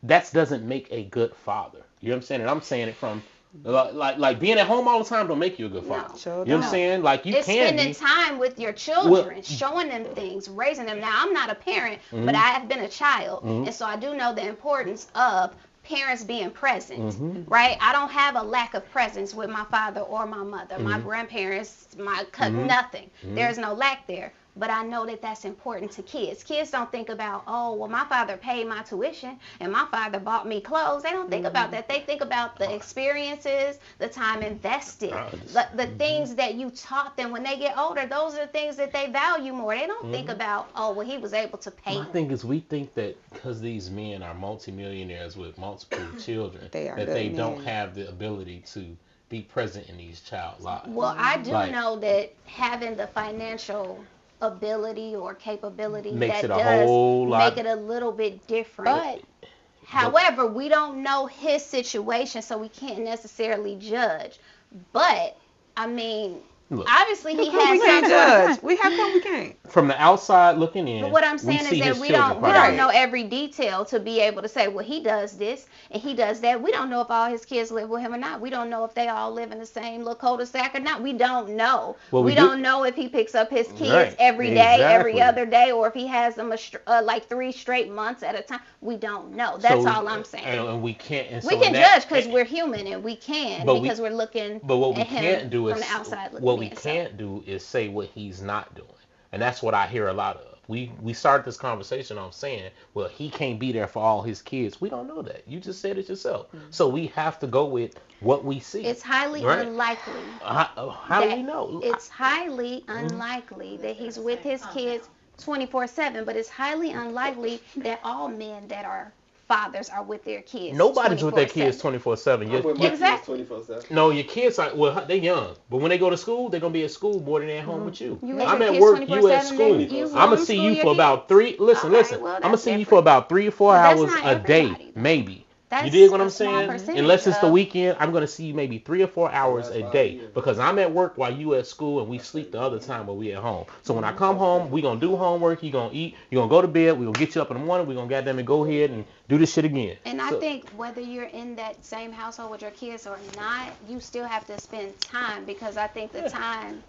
Speaker 1: That doesn't make a good father. You know what I'm saying? And I'm saying it from like being at home all the time don't make you a good father.
Speaker 3: No,
Speaker 4: sure
Speaker 1: you know what I'm saying? Like
Speaker 3: it's spending time with your children, showing them things, raising them. Now I'm not a parent, but I have been a child, and so I do know the importance of parents being present, right? I don't have a lack of presence with my father or my mother, my grandparents, my cousin, nothing. There's no lack there. But I know that that's important to kids. Kids don't think about, oh, well, my father paid my tuition and my father bought me clothes. They don't think about that. They think about the experiences, the time invested, the things that you taught them when they get older. Those are the things that they value more. They don't think about, oh, well, he was able to pay.
Speaker 1: My thing is, we think that because these men are multimillionaires with multiple children, that they don't have the ability to be present in these child lives.
Speaker 3: Well, I do know that having the financial ability or capability
Speaker 1: makes
Speaker 3: that
Speaker 1: it a
Speaker 3: does
Speaker 1: whole lot.
Speaker 3: Make it a little bit different. However, we don't know his situation, so we can't necessarily judge. But I mean, obviously he has.
Speaker 4: We can't judge. How come we can't?
Speaker 1: From the outside looking in.
Speaker 3: But what I'm saying is that we don't know every detail to be able to say, well, he does this and he does that. We don't know if all his kids live with him or not. We don't know if they all live in the same little cul-de-sac or not. We don't know. Well, we don't know if he picks up his kids every day, every other day, or if he has them like 3 straight months at a time. We don't know. That's all I'm saying.
Speaker 1: And we can't. And
Speaker 3: we can judge because we're human and we can because we're looking
Speaker 1: but what we
Speaker 3: at him
Speaker 1: can't do
Speaker 3: from
Speaker 1: is,
Speaker 3: the outside looking
Speaker 1: what we can't do is say what he's not doing. And that's what I hear a lot of. We started this conversation on saying, well, he can't be there for all his kids. We don't know that. You just said it yourself. So we have to go with what we see.
Speaker 3: It's highly unlikely.
Speaker 1: How do we know?
Speaker 3: It's highly unlikely that he's with his kids 24/7, but it's highly unlikely that all men that are fathers are with their kids.
Speaker 1: Nobody's with their kids 24/7.
Speaker 3: Exactly.
Speaker 1: No, your kids are, well, they're young, but when they go to school, they're gonna be at school more than they're at home with you. I'm at work, you at school. I'm gonna see you for about 3. Listen. I'm gonna see you for about 3 or 4 hours a day, maybe. You dig what
Speaker 3: a
Speaker 1: I'm
Speaker 3: small
Speaker 1: saying?
Speaker 3: percentage
Speaker 1: Unless it's the
Speaker 3: of.
Speaker 1: weekend, I'm gonna see you maybe 3 or 4 hours
Speaker 2: Last
Speaker 1: a
Speaker 2: 5
Speaker 1: day
Speaker 2: years.
Speaker 1: because I'm at work while you at school and we sleep the other time while we at home. So when I come
Speaker 2: That's
Speaker 1: home,
Speaker 2: fair.
Speaker 1: we gonna do homework. You gonna eat. You gonna go to bed. We gonna get you up in the morning. We gonna goddamn it go ahead and do this shit again.
Speaker 3: And I
Speaker 1: So
Speaker 3: think whether you're in that same household with your kids or not, you still have to spend time because I think the time.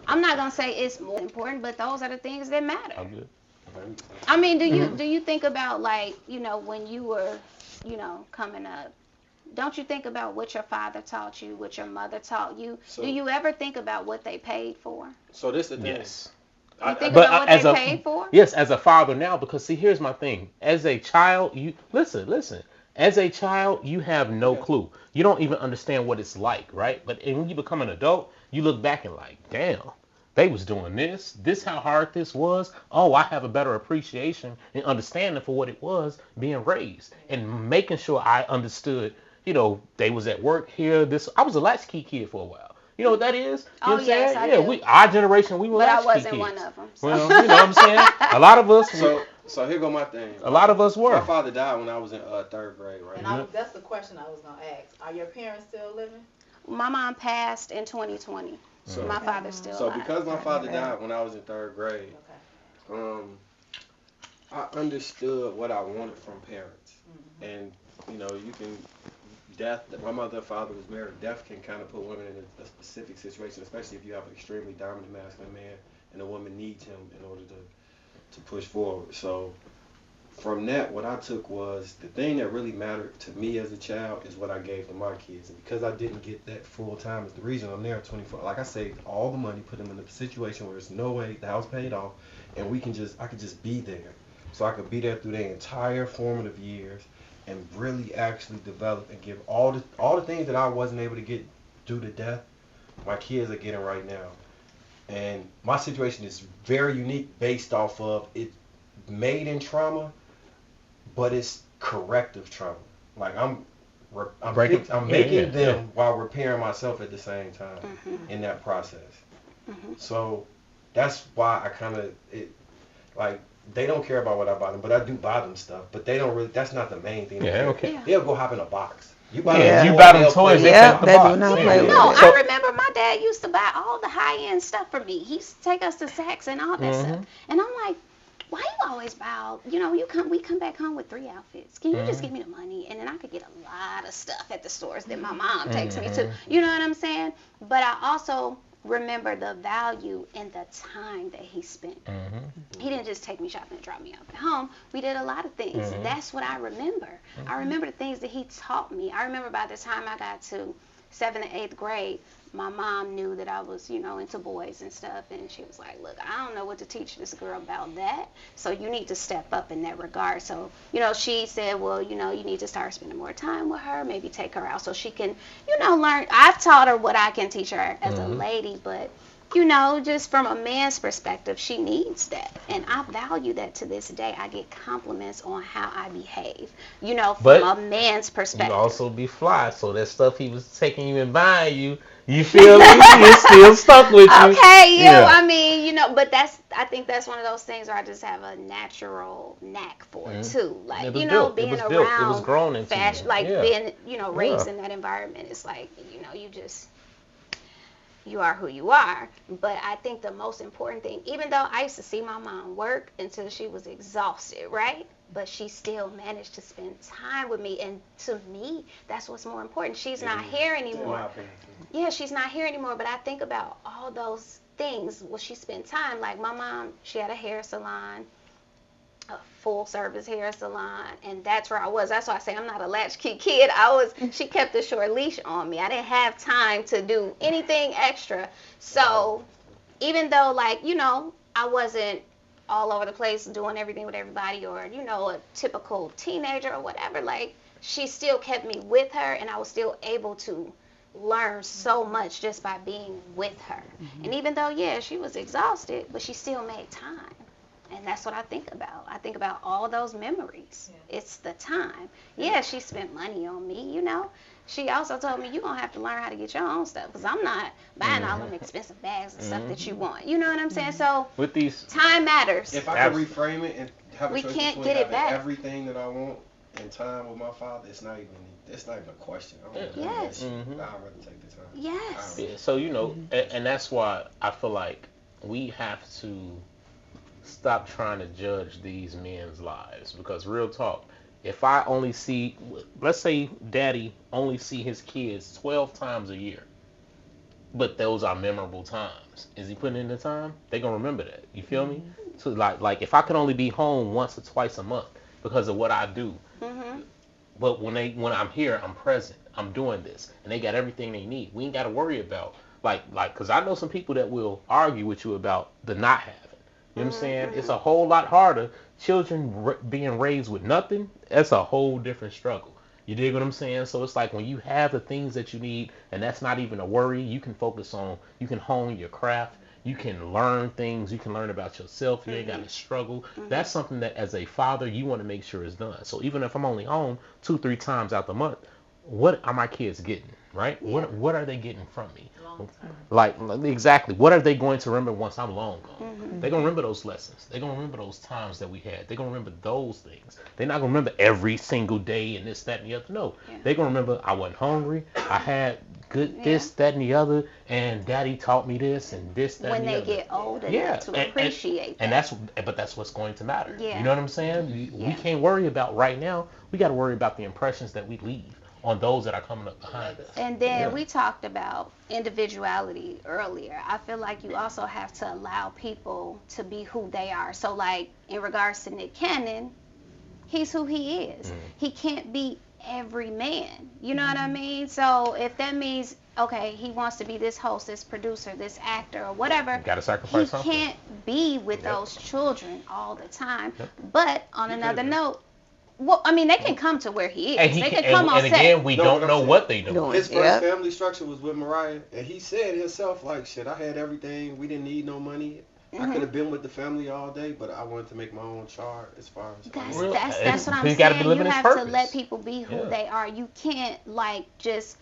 Speaker 3: I'm not gonna say it's more important, but those are the things that matter.
Speaker 1: I'm good.
Speaker 3: I mean, do you think about like when you were coming up? Don't you think about what your father taught you, what your mother taught you?
Speaker 2: So,
Speaker 3: Do you ever think about what they paid for?
Speaker 2: so this the thing.
Speaker 1: Yes.
Speaker 3: You think
Speaker 1: But
Speaker 3: about what
Speaker 1: as
Speaker 3: they
Speaker 1: a
Speaker 3: paid for?
Speaker 1: yes, as a father now, because see, here's my thing. As a child, you listen. As a child, you have no
Speaker 2: Yeah.
Speaker 1: clue. You don't even understand what it's like, right? But when you become an adult, you look back and like, damn, they was doing this. This how hard this was. Oh, I have a better appreciation and understanding for what it was being raised and making sure I understood. They was at work here. I was a latchkey kid for a while. You know what that is? You know
Speaker 3: Oh
Speaker 1: what I'm
Speaker 3: yes,
Speaker 1: saying?
Speaker 3: I
Speaker 1: Yeah,
Speaker 3: do.
Speaker 1: our generation, we were
Speaker 3: But I
Speaker 1: latchkey
Speaker 3: wasn't one
Speaker 1: kids.
Speaker 3: of them. So.
Speaker 1: Well, you know what I'm saying? A lot of us,
Speaker 2: So here go my thing.
Speaker 1: a lot of us
Speaker 2: My
Speaker 1: were.
Speaker 2: father died when I was in 3rd grade, right?
Speaker 6: And that's the question I was gonna ask. Are your parents still living?
Speaker 3: My mom passed in 2020.
Speaker 2: So,
Speaker 3: My father's still alive.
Speaker 2: because my father died when I was in 3rd grade,
Speaker 6: Okay.
Speaker 2: I understood what I wanted from parents. And you can death. My mother and father was married. Death can kind of put women in a specific situation, especially if you have an extremely dominant masculine man and a woman needs him in order to push forward. So from that, what I took was the thing that really mattered to me as a child is what I gave to my kids. And because I didn't get that full time is the reason I'm there at 24. Like I saved all the money, put them in a situation where there's no way the house paid off, and I could just be there. So I could be there through their entire formative years and really actually develop and give all the things that I wasn't able to get due to death, my kids are getting right now. And my situation is very unique based off of it made in trauma, but it's corrective trauma. Like I'm making them while repairing myself at the same time in that process. So that's why I kind of like they don't care about what I buy them, but I do buy them stuff. But they don't really. That's not the main thing.
Speaker 1: Yeah, okay.
Speaker 3: Yeah.
Speaker 2: They'll go hop in a box. You buy
Speaker 1: You
Speaker 2: them
Speaker 1: buy them
Speaker 2: they'll
Speaker 1: toys,
Speaker 2: play
Speaker 1: they
Speaker 2: with
Speaker 1: take the
Speaker 4: they do
Speaker 1: box.
Speaker 4: not
Speaker 1: Yeah,
Speaker 4: play
Speaker 1: yeah.
Speaker 4: with
Speaker 3: No,
Speaker 4: it.
Speaker 3: I remember my dad used to buy all the high-end stuff for me. He used to take us to Saks and all that stuff. And I'm like, why you always buy all, we come back home with 3 outfits. Can you just give me the money? And then I could get a lot of stuff at the stores that my mom takes me to. You know what I'm saying? But I also remember the value and the time that he spent. He didn't just take me shopping and drop me off at home. We did a lot of things. That's what I remember. I remember the things that he taught me. I remember by the time I got to 7th and 8th grade, my mom knew that I was, into boys and stuff, and she was like, look, I don't know what to teach this girl about that, so you need to step up in that regard. So, she said, well, you need to start spending more time with her, maybe take her out so she can, learn. I've taught her what I can teach her as a lady, but, just from a man's perspective, she needs that, and I value that to this day. I get compliments on how I behave, from a man's perspective.
Speaker 1: You also be fly, so that stuff he was taking you and buying you, you feel me? It's still stuck with you.
Speaker 3: Okay, I mean, but I think that's one of those things where I just have a natural knack for it too. Like,
Speaker 1: Being
Speaker 3: around
Speaker 1: it was grown into
Speaker 3: fashion,
Speaker 1: you.
Speaker 3: like being, raised
Speaker 1: Yeah.
Speaker 3: in that environment. It's like, you are who you are. But I think the most important thing, even though I used to see my mom work until she was exhausted, right? But she still managed to spend time with me. And to me, that's what's more important. She's not here anymore. Yeah, she's not here anymore. But I think about all those things where she spent time. Like my mom, she had a hair salon, a full service hair salon, and that's where I was. That's why I say I'm not a latchkey kid. She kept a short leash on me. I didn't have time to do anything extra. So even though, like, I wasn't all over the place doing everything with everybody, or a typical teenager or whatever, like, she still kept me with her, and I was still able to learn so much just by being with her. And even though, she was exhausted, but she still made time. And that's what I think about. I think about all those memories. Yeah. It's the time. Yeah, she spent money on me, She also told me, you're going to have to learn how to get your own stuff, because I'm not buying all them expensive bags and stuff that you want. You know what I'm saying? So
Speaker 1: with these
Speaker 3: time matters.
Speaker 2: If I could reframe it and have a
Speaker 3: we
Speaker 2: choice
Speaker 3: can't
Speaker 2: between
Speaker 3: get it
Speaker 2: having
Speaker 3: back.
Speaker 2: everything that I want and time with my father, it's not even a question. I don't
Speaker 1: Yeah.
Speaker 2: do that
Speaker 3: Yes.
Speaker 2: shit.
Speaker 1: Mhm.
Speaker 2: I'd rather take the time.
Speaker 3: Yes.
Speaker 1: Yeah. So and that's why I feel like we have to stop trying to judge these men's lives because real talk, if I only see, let's say, Daddy only see his kids 12 times a year, but those are memorable times. Is he putting in the time? They gonna remember that. You feel me? So like if I could only be home once or twice a month because of what I do,
Speaker 3: Mhm.
Speaker 1: but when I'm here, I'm present. I'm doing this, and they got everything they need. We ain't got to worry about because I know some people that will argue with you about the not having. You know what I'm
Speaker 3: Mhm.
Speaker 1: saying? It's
Speaker 3: Mhm.
Speaker 1: a whole lot harder. Children being raised with nothing, that's a whole different struggle. You dig what I'm saying? So it's like when you have the things that you need, and that's not even a worry. You can focus on. You can hone your craft. You can learn things. You can learn about yourself. You ain't got
Speaker 3: Mhm.
Speaker 1: to struggle.
Speaker 3: Mhm.
Speaker 1: That's something that as a father you want to make sure is done. So even if I'm only home 2-3 times out the month, what are my kids getting? Right?
Speaker 3: Yeah.
Speaker 1: What are they getting from me?
Speaker 6: Long term.
Speaker 1: Like exactly, what are they going to remember once I'm long gone?
Speaker 3: Mhm.
Speaker 1: They're gonna remember those lessons. They're gonna remember those times that we had. They're gonna remember those things. They're not gonna remember every single day and this, that, and the other. No,
Speaker 3: Yeah.
Speaker 1: they're gonna remember I wasn't hungry. I had good
Speaker 3: Yeah.
Speaker 1: this, that, and the other, and Daddy taught me this and this, that,
Speaker 3: When
Speaker 1: and the
Speaker 3: they
Speaker 1: other.
Speaker 3: get old
Speaker 1: Yeah,
Speaker 3: enough to appreciate
Speaker 1: and
Speaker 3: that.
Speaker 1: that's what's going to matter. You
Speaker 3: Yeah.
Speaker 1: know what I'm saying? We
Speaker 3: Yeah.
Speaker 1: can't worry about right now. We got to worry about the impressions that we leave on those that are coming up behind us.
Speaker 3: And then
Speaker 1: Yeah.
Speaker 3: we talked about individuality earlier. I feel like you also have to allow people to be who they are. So, like, in regards to Nick Cannon, he's who he is. He can't be every man. You know what I mean? So, if that means, okay, he wants to be this host, this producer, this actor, or whatever,
Speaker 1: Got to
Speaker 3: he
Speaker 1: sacrifice something.
Speaker 3: can't be with
Speaker 1: Yep.
Speaker 3: those children all the time.
Speaker 1: Yep.
Speaker 3: But on
Speaker 2: He
Speaker 3: another
Speaker 2: could.
Speaker 3: note, well, I mean, they can come to where he
Speaker 1: And
Speaker 3: is.
Speaker 1: he
Speaker 3: They
Speaker 1: can,
Speaker 3: can come on
Speaker 1: and
Speaker 3: set.
Speaker 1: again, we
Speaker 2: No,
Speaker 1: don't
Speaker 2: what I'm
Speaker 1: know
Speaker 2: saying-
Speaker 1: what they doing.
Speaker 4: Doing.
Speaker 2: His first
Speaker 4: Yep.
Speaker 2: family structure was with Mariah, and he said himself, like, shit, I had everything. We didn't need no money. I could have been with the family all day, but I wanted to make my own chart as far as
Speaker 3: That's what I'm
Speaker 1: He gotta be
Speaker 3: saying.
Speaker 1: living
Speaker 3: You
Speaker 1: his
Speaker 3: have to
Speaker 1: purpose.
Speaker 3: let people be who
Speaker 1: Yeah.
Speaker 3: they are. You can't like just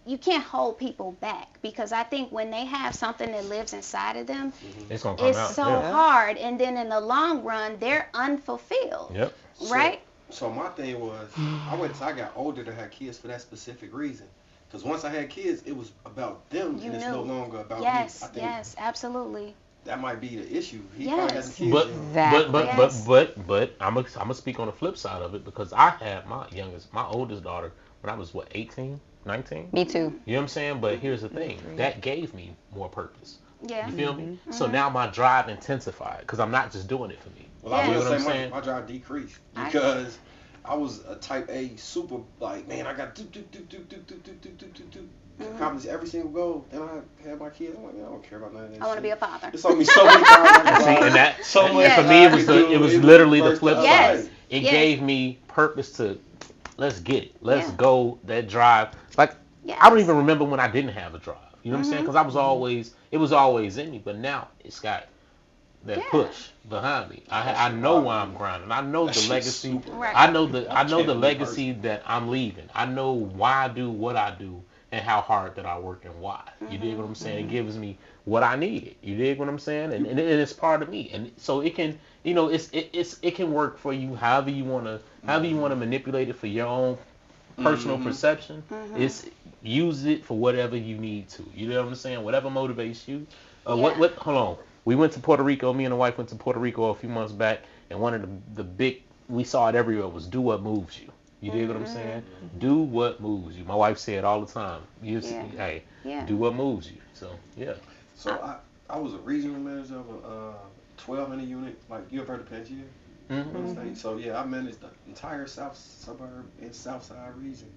Speaker 3: you can't hold people back because I think when they have something that lives inside of them,
Speaker 1: It's gonna come
Speaker 3: it's
Speaker 1: out.
Speaker 3: so
Speaker 1: Yeah.
Speaker 3: hard, and then in the long run, they're unfulfilled.
Speaker 1: Yep.
Speaker 3: Right?
Speaker 2: So my thing was, I waited till I got older to have kids for that specific reason. Because once I had kids, it was about them,
Speaker 3: You
Speaker 2: and it's
Speaker 3: knew.
Speaker 2: no longer about
Speaker 3: Yes,
Speaker 2: me. I think
Speaker 3: yes, absolutely.
Speaker 2: that might be the issue. He
Speaker 3: Yes.
Speaker 2: probably has kids.
Speaker 1: But
Speaker 2: young.
Speaker 1: but
Speaker 3: Yes.
Speaker 1: but I'm gonna speak on the flip side of it because I had my oldest daughter when I was 18, 19.
Speaker 5: Me too.
Speaker 1: You know what I'm saying? But here's the thing, that gave me more purpose.
Speaker 3: Yeah.
Speaker 1: You feel me? So now my drive intensified because I'm not just doing it for me.
Speaker 2: Well, I
Speaker 3: Yes.
Speaker 2: will
Speaker 1: You know what I'm
Speaker 2: say
Speaker 1: saying?
Speaker 2: my drive decreased because I was a type A super, like, man, I got to accomplish every single goal. Then I had my kids. I'm like, man, I don't care about none of that.
Speaker 3: I want to be a father.
Speaker 2: It's on me so many times.
Speaker 1: And see, and that
Speaker 2: So
Speaker 1: and
Speaker 2: much
Speaker 1: for me
Speaker 2: I
Speaker 1: it was
Speaker 2: could do.
Speaker 1: literally the
Speaker 2: It
Speaker 1: flip
Speaker 2: was
Speaker 1: side.
Speaker 3: Yes.
Speaker 1: It
Speaker 3: Yes.
Speaker 1: gave me purpose to let's get it. Let's
Speaker 3: Yeah.
Speaker 1: go that drive. Like
Speaker 3: Yes.
Speaker 1: I don't even remember when I didn't have a drive. You know what I'm saying?
Speaker 3: Mhm.
Speaker 1: Because it was always in me. But now it's got that
Speaker 3: Yeah.
Speaker 1: push behind me. I know why I'm grinding. I know the legacy.
Speaker 3: Right.
Speaker 1: I know the
Speaker 2: Champion
Speaker 1: legacy that I'm leaving. I know why I do what I do and how hard that I work and why. You dig what I'm saying? It gives me what I needed. You dig what I'm saying? And it's part of me. And so it can it can work for you however you wanna manipulate it for your own personal perception. It's use it for whatever you need to. You know what I'm saying? Whatever motivates you. What hold on. We went to Puerto Rico, me and the wife went to Puerto Rico a few months back, and one of the big we saw it everywhere was do what moves you. You dig what I'm saying? Do what moves you. My wife said all the time. Hey,
Speaker 3: Yeah.
Speaker 1: do what moves you. So yeah.
Speaker 2: So I was a regional manager of a 12 in a unit. Like, you ever heard of Pangea? Real estate. So yeah, I managed the entire south suburb and south side region.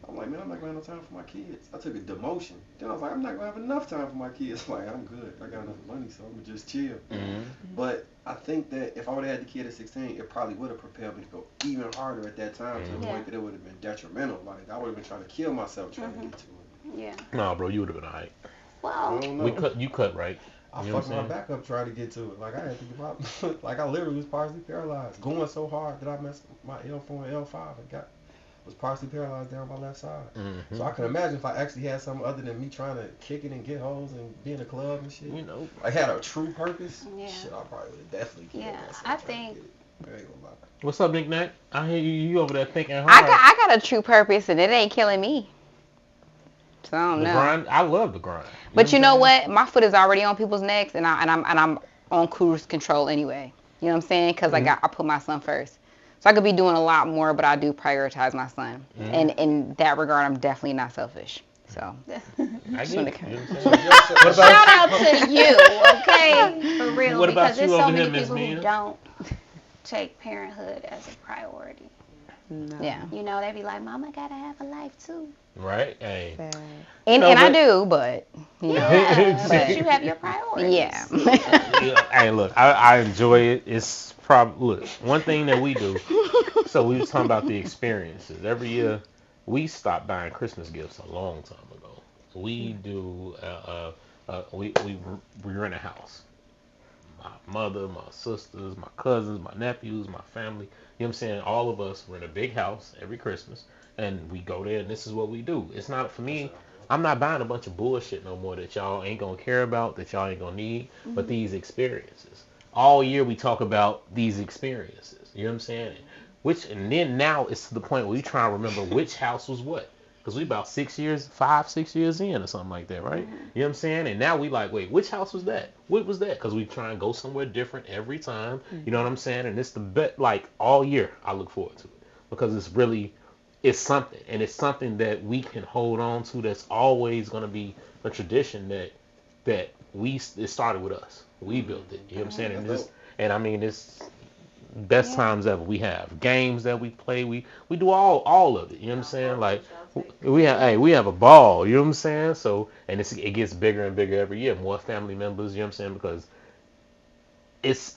Speaker 2: I'm like, man, I'm not gonna have no time for my kids. I took a demotion. Then I was like, I'm not gonna have enough time for my kids. Like, I'm good. I got enough money, so I'm gonna just chill. But I think that if I would have had the kid at 16, it probably would have propelled me to go even harder at that time to the point that it would have been detrimental. Like, I would have been trying to kill myself trying to get to it.
Speaker 3: Yeah.
Speaker 1: Nah, bro, you would have been alright.
Speaker 3: Well.
Speaker 2: I don't know.
Speaker 1: You cut right.
Speaker 2: I
Speaker 1: You know what
Speaker 2: fucked
Speaker 1: I'm
Speaker 2: my
Speaker 1: saying?
Speaker 2: back up trying to get to it. Like, I had to give up. Like, I literally was partially paralyzed. Going so hard that I messed my L4 and L5 and was partially paralyzed down my left side. So I can imagine if I actually had something other than me trying to kick it and get hoes and be in a club and shit.
Speaker 1: You know.
Speaker 2: Like, had a true purpose.
Speaker 3: Yeah.
Speaker 2: Shit, I probably would have definitely killed
Speaker 3: Yeah,
Speaker 2: myself
Speaker 3: I
Speaker 2: trying to
Speaker 3: think
Speaker 2: get it. I ain't gonna lie.
Speaker 1: What's up, Nick Nack? I hear you over there thinking hard.
Speaker 5: I got a true purpose, and it ain't killing me. So I don't know.
Speaker 1: Grind. I love the grind.
Speaker 5: But you know what? My foot is already on people's necks, and I'm on cruise control anyway. You know what I'm saying? Because I put my son first. So I could be doing a lot more, but I do prioritize my son. And in that regard, I'm definitely not selfish. So
Speaker 1: I get it.
Speaker 3: Shout out to you, okay? For real,
Speaker 1: What about
Speaker 3: because there's
Speaker 1: you
Speaker 3: so
Speaker 1: over
Speaker 3: many
Speaker 1: here, Miss
Speaker 3: people who
Speaker 1: Mia?
Speaker 3: don't take parenthood as a priority.
Speaker 4: No.
Speaker 5: yeah.
Speaker 3: You know, they be like, Mama gotta have a life too.
Speaker 1: Right? Hey.
Speaker 4: Sad.
Speaker 5: And I do, but you know.
Speaker 3: Yeah,
Speaker 5: but
Speaker 3: you have your priorities.
Speaker 5: yeah.
Speaker 1: Hey, look, I enjoy it. It's probably look one thing that we do. So we was talking about the experiences. Every year, we stopped buying Christmas gifts a long time ago. We do. We rent a house. My mother, my sisters, my cousins, my nephews, my family. You know what I'm saying? All of us rent a big house every Christmas, and we go there, and this is what we do. It's not for me. I'm not buying a bunch of bullshit no more that y'all ain't gonna care about, that y'all ain't gonna need, but these experiences. All year we talk about these experiences. You know what I'm saying? And then now it's to the point where we try to remember which house was what. Because we about 6 years, 6 years in or something like that, right? You know what I'm saying? And now we like, wait, which house was that? What was that? Because we try and go somewhere different every time. You know what I'm saying? And it's the bet, like all year I look forward to it. Because it's something. And it's something that we can hold on to that's always going to be a tradition that it started with us. We built it. You know what I'm saying? And I mean, it's best times ever. We have games that we play. We do all of it. You know what I'm saying? Like we have a ball. You know what I'm saying? So and it gets bigger and bigger every year. More family members. You know what I'm saying? Because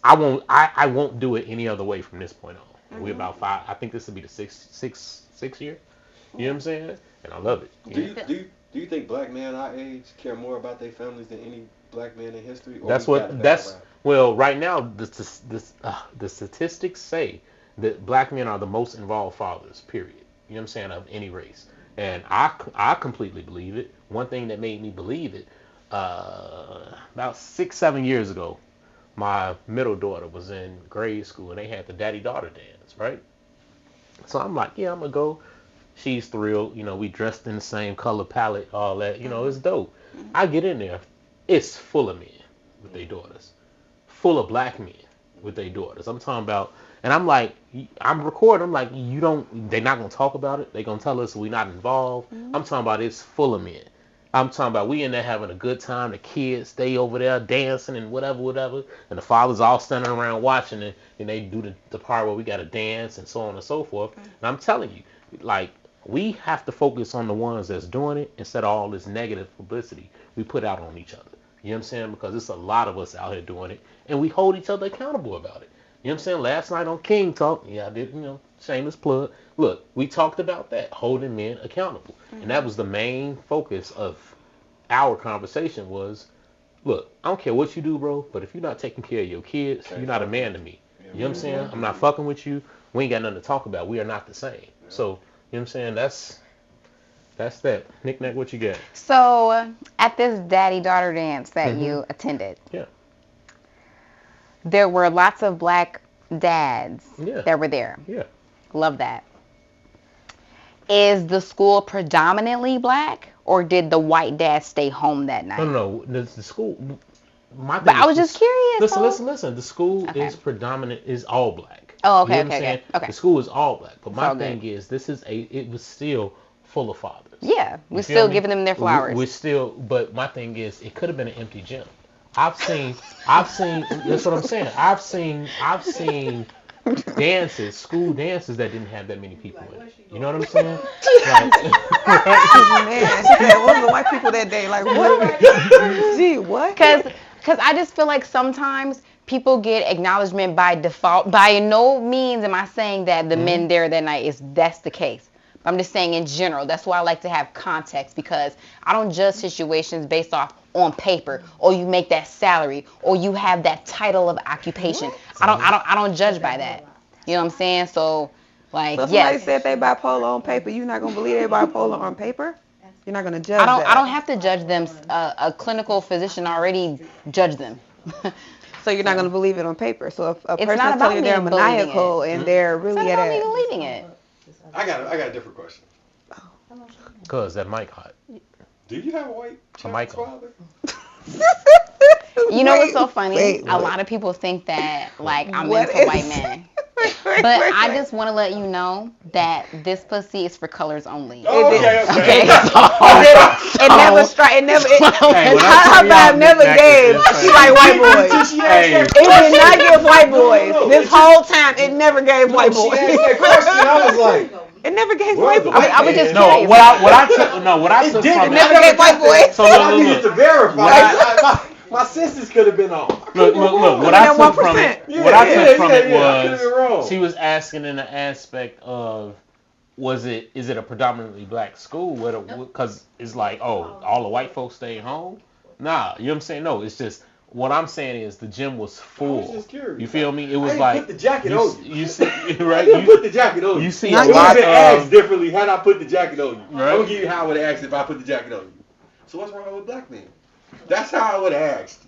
Speaker 1: I won't do it any other way from this point on. We're about 5. I think this will be the sixth year. You know what I'm saying? And I love it.
Speaker 2: Do you think black men our age care more about their families than any black man in history? Or
Speaker 1: Well, right now the statistics say that black men are the most involved fathers. Period. You know what I'm saying? Of any race, and I completely believe it. One thing that made me believe it, about 6-7 years ago, my middle daughter was in grade school and they had the daddy-daughter dance, right? So I'm like, yeah, I'm gonna go. She's thrilled. You know, we dressed in the same color palette, all that. You know, it's dope. I get in there. It's full of men with their daughters. Full of black men with their daughters. I'm talking about, and I'm like, I'm recording. I'm like, they're not going to talk about it. They're going to tell us we're not involved. I'm talking about it's full of men. I'm talking about we in there having a good time. The kids stay over there dancing and whatever. And the fathers all standing around watching it. And they do the part where we got to dance and so on and so forth. And I'm telling you, like, we have to focus on the ones that's doing it instead of all this negative publicity we put out on each other. You know what I'm saying? Because it's a lot of us out here doing it. And we hold each other accountable about it. You know what I'm saying? Last night on King Talk, I did, shameless plug. Look, we talked about that, holding men accountable. And that was the main focus of our conversation was, look, I don't care what you do, bro, but if you're not taking care of your kids, you're not a man to me. You know what I'm saying? I'm not fucking with you. We ain't got nothing to talk about. We are not the same. So, you know what I'm saying? That's that. Nick Nack, what you got?
Speaker 5: So, at this daddy-daughter dance that you attended, there were lots of black dads that were there.
Speaker 1: Yeah.
Speaker 5: Love that. Is the school predominantly black, or did the white dad stay home that night?
Speaker 1: No. The school.
Speaker 5: But I was just curious.
Speaker 1: Listen. The school is all black.
Speaker 5: Oh, okay,
Speaker 1: you know
Speaker 5: okay.
Speaker 1: The school is all black. But my thing is, it was still full of fathers.
Speaker 5: Yeah, we're still giving them their flowers.
Speaker 1: We're still, but my thing is, it could have been an empty gym. I've seen. That's what I'm saying. I've seen school dances that didn't have that many people in it. You know what I'm saying?
Speaker 4: Man, she said, what was the white people that day? Like, what? Gee, what?
Speaker 5: Because I just feel like sometimes people get acknowledgement by default. By no means am I saying that the men there that night that's the case. But I'm just saying in general. That's why I like to have context, because I don't judge situations based off on paper, or you make that salary, or you have that title of occupation. I don't judge by that. You know what I'm saying? So, like,
Speaker 4: so somebody said they bipolar on paper. You're not gonna believe they bipolar on paper? You're not gonna judge that.
Speaker 5: I don't have to judge them. A clinical physician already judged them.
Speaker 4: So you're not going to believe it on paper. So if a
Speaker 5: It's
Speaker 4: person
Speaker 5: not
Speaker 4: is
Speaker 5: about
Speaker 4: telling you
Speaker 5: me
Speaker 4: they're
Speaker 5: believing
Speaker 4: maniacal
Speaker 5: it.
Speaker 4: and they're
Speaker 5: It's
Speaker 4: really
Speaker 5: not
Speaker 4: at
Speaker 5: about me
Speaker 4: it.
Speaker 5: believing it.
Speaker 2: I got a different question.
Speaker 1: Cause that mic hot.
Speaker 2: Do you have a white child's father?
Speaker 5: You know what's so funny?
Speaker 4: Wait,
Speaker 5: a lot of people think that like I'm
Speaker 4: What
Speaker 5: into
Speaker 4: is-
Speaker 5: white men.
Speaker 4: Wait,
Speaker 5: But
Speaker 4: wait,
Speaker 5: I
Speaker 4: wait.
Speaker 5: just want to let you know that this pussy is for colors only.
Speaker 2: Oh, okay.
Speaker 4: It never struck. It never. It,
Speaker 1: Hey, when I
Speaker 4: her
Speaker 1: tell y'all
Speaker 4: vibe never
Speaker 1: knickknack
Speaker 4: gave.
Speaker 1: is
Speaker 4: She
Speaker 1: insane.
Speaker 4: like white boys.
Speaker 1: Hey,
Speaker 4: It did not give white boys.
Speaker 2: No.
Speaker 4: This whole time, it never gave white
Speaker 2: She
Speaker 4: boys.
Speaker 2: asked that question. I was like,
Speaker 4: It never gave
Speaker 2: Well,
Speaker 4: white
Speaker 2: the
Speaker 4: boys.
Speaker 2: white
Speaker 5: I was just
Speaker 1: no,
Speaker 5: curious.
Speaker 1: what I took
Speaker 2: it
Speaker 1: from
Speaker 4: never
Speaker 1: it.
Speaker 4: gave white boys.
Speaker 1: So
Speaker 2: I
Speaker 1: look,
Speaker 2: needed to verify. My senses could have been on.
Speaker 1: Look, what I took from it, was she was asking in the aspect of, is it a predominantly black school? Because it's like, oh, all the white folks stay home? Nah, you know what I'm saying? No, it's just, what I'm saying is the gym was full.
Speaker 2: I was just curious.
Speaker 1: You feel me? It was
Speaker 2: I
Speaker 1: like,
Speaker 2: put the jacket on you.
Speaker 1: You see, right?
Speaker 2: I didn't put the jacket on you.
Speaker 1: You see
Speaker 4: Not
Speaker 1: a
Speaker 2: It would
Speaker 1: lot
Speaker 2: have been asked
Speaker 1: of,
Speaker 2: differently had I put the jacket on you.
Speaker 1: Right.
Speaker 2: I'm gonna give you how I would have asked if I put the jacket on you. So what's wrong with black men? That's how I would have asked.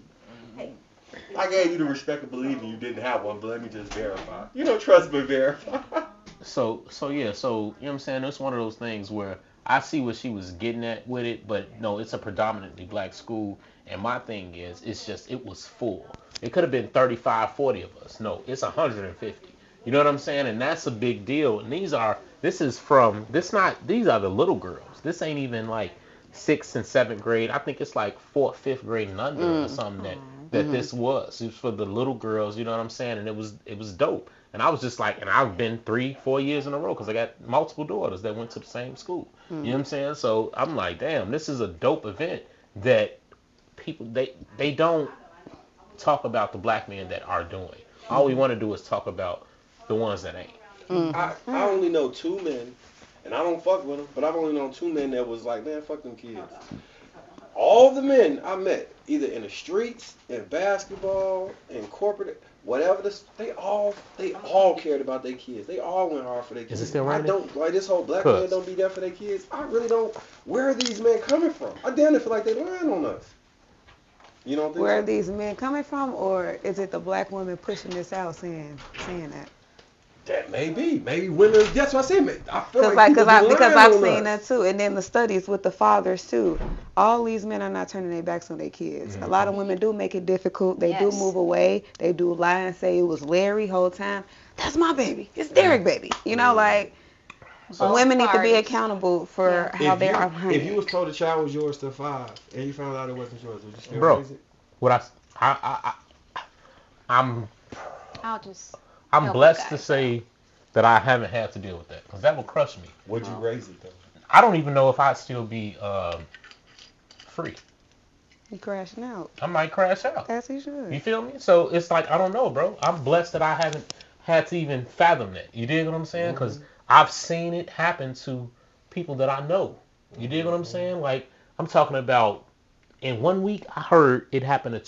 Speaker 2: I gave you the respect of believing you didn't have one, but let me just verify. You don't trust but verify.
Speaker 1: so you know what I'm saying? It's one of those things where I see what she was getting at with it, but no, it's a predominantly black school, and my thing is, it was full. It could have been 35, 40 of us. No, it's 150. You know what I'm saying? And that's a big deal. And these are the little girls. This ain't even like 6th and 7th grade. I think it's like 4th, 5th grade and under or something that this was. It was for the little girls, you know what I'm saying? And it was dope. And I was just like, and I've been 3-4 years in a row because I got multiple daughters that went to the same school. You know what I'm saying? So I'm like, damn, this is a dope event that people, they don't talk about the black men that are doing. All we want to do is talk about the ones that ain't.
Speaker 2: I only know 2 men, and I don't fuck with them, but I've only known 2 men that was like, man, fuck them kids. All the men I met, either in the streets, in basketball, in corporate, whatever, they all cared about their kids. They all went hard for their kids.
Speaker 1: Is it still raining?
Speaker 2: I don't, like this whole black man don't be there for their kids. I really don't. Where are these men coming from? I damn near feel like they lying on us. You don't think
Speaker 4: Where
Speaker 2: so?
Speaker 4: are these men coming from, or is it the black women pushing this out, saying that?
Speaker 2: That may be. Maybe women. That's what I said. I feel
Speaker 4: Because
Speaker 2: because
Speaker 4: I've seen that too, and then the studies with the fathers too. All these men are not turning their backs on their kids. A lot of women do make it difficult. They do move away. They do lie and say it was Larry whole time. That's my baby. It's Derek baby. You know, like women need to be accountable for how they are.
Speaker 2: If you was told the child was yours till 5 and you found out it wasn't yours, would you still
Speaker 1: Bro,
Speaker 2: raise it?
Speaker 1: I'm blessed to say that I haven't had to deal with that, because that would crush me.
Speaker 2: Would you raise it though?
Speaker 1: I don't even know if I'd still be free.
Speaker 4: You crashing out.
Speaker 1: I might crash out.
Speaker 4: As he should.
Speaker 1: You feel me? So it's like, I don't know, bro. I'm blessed that I haven't had to even fathom that. You dig what I'm saying? Because I've seen it happen to people that I know. You dig what I'm saying? Like, I'm talking about, in 1 week, I heard it happen to 2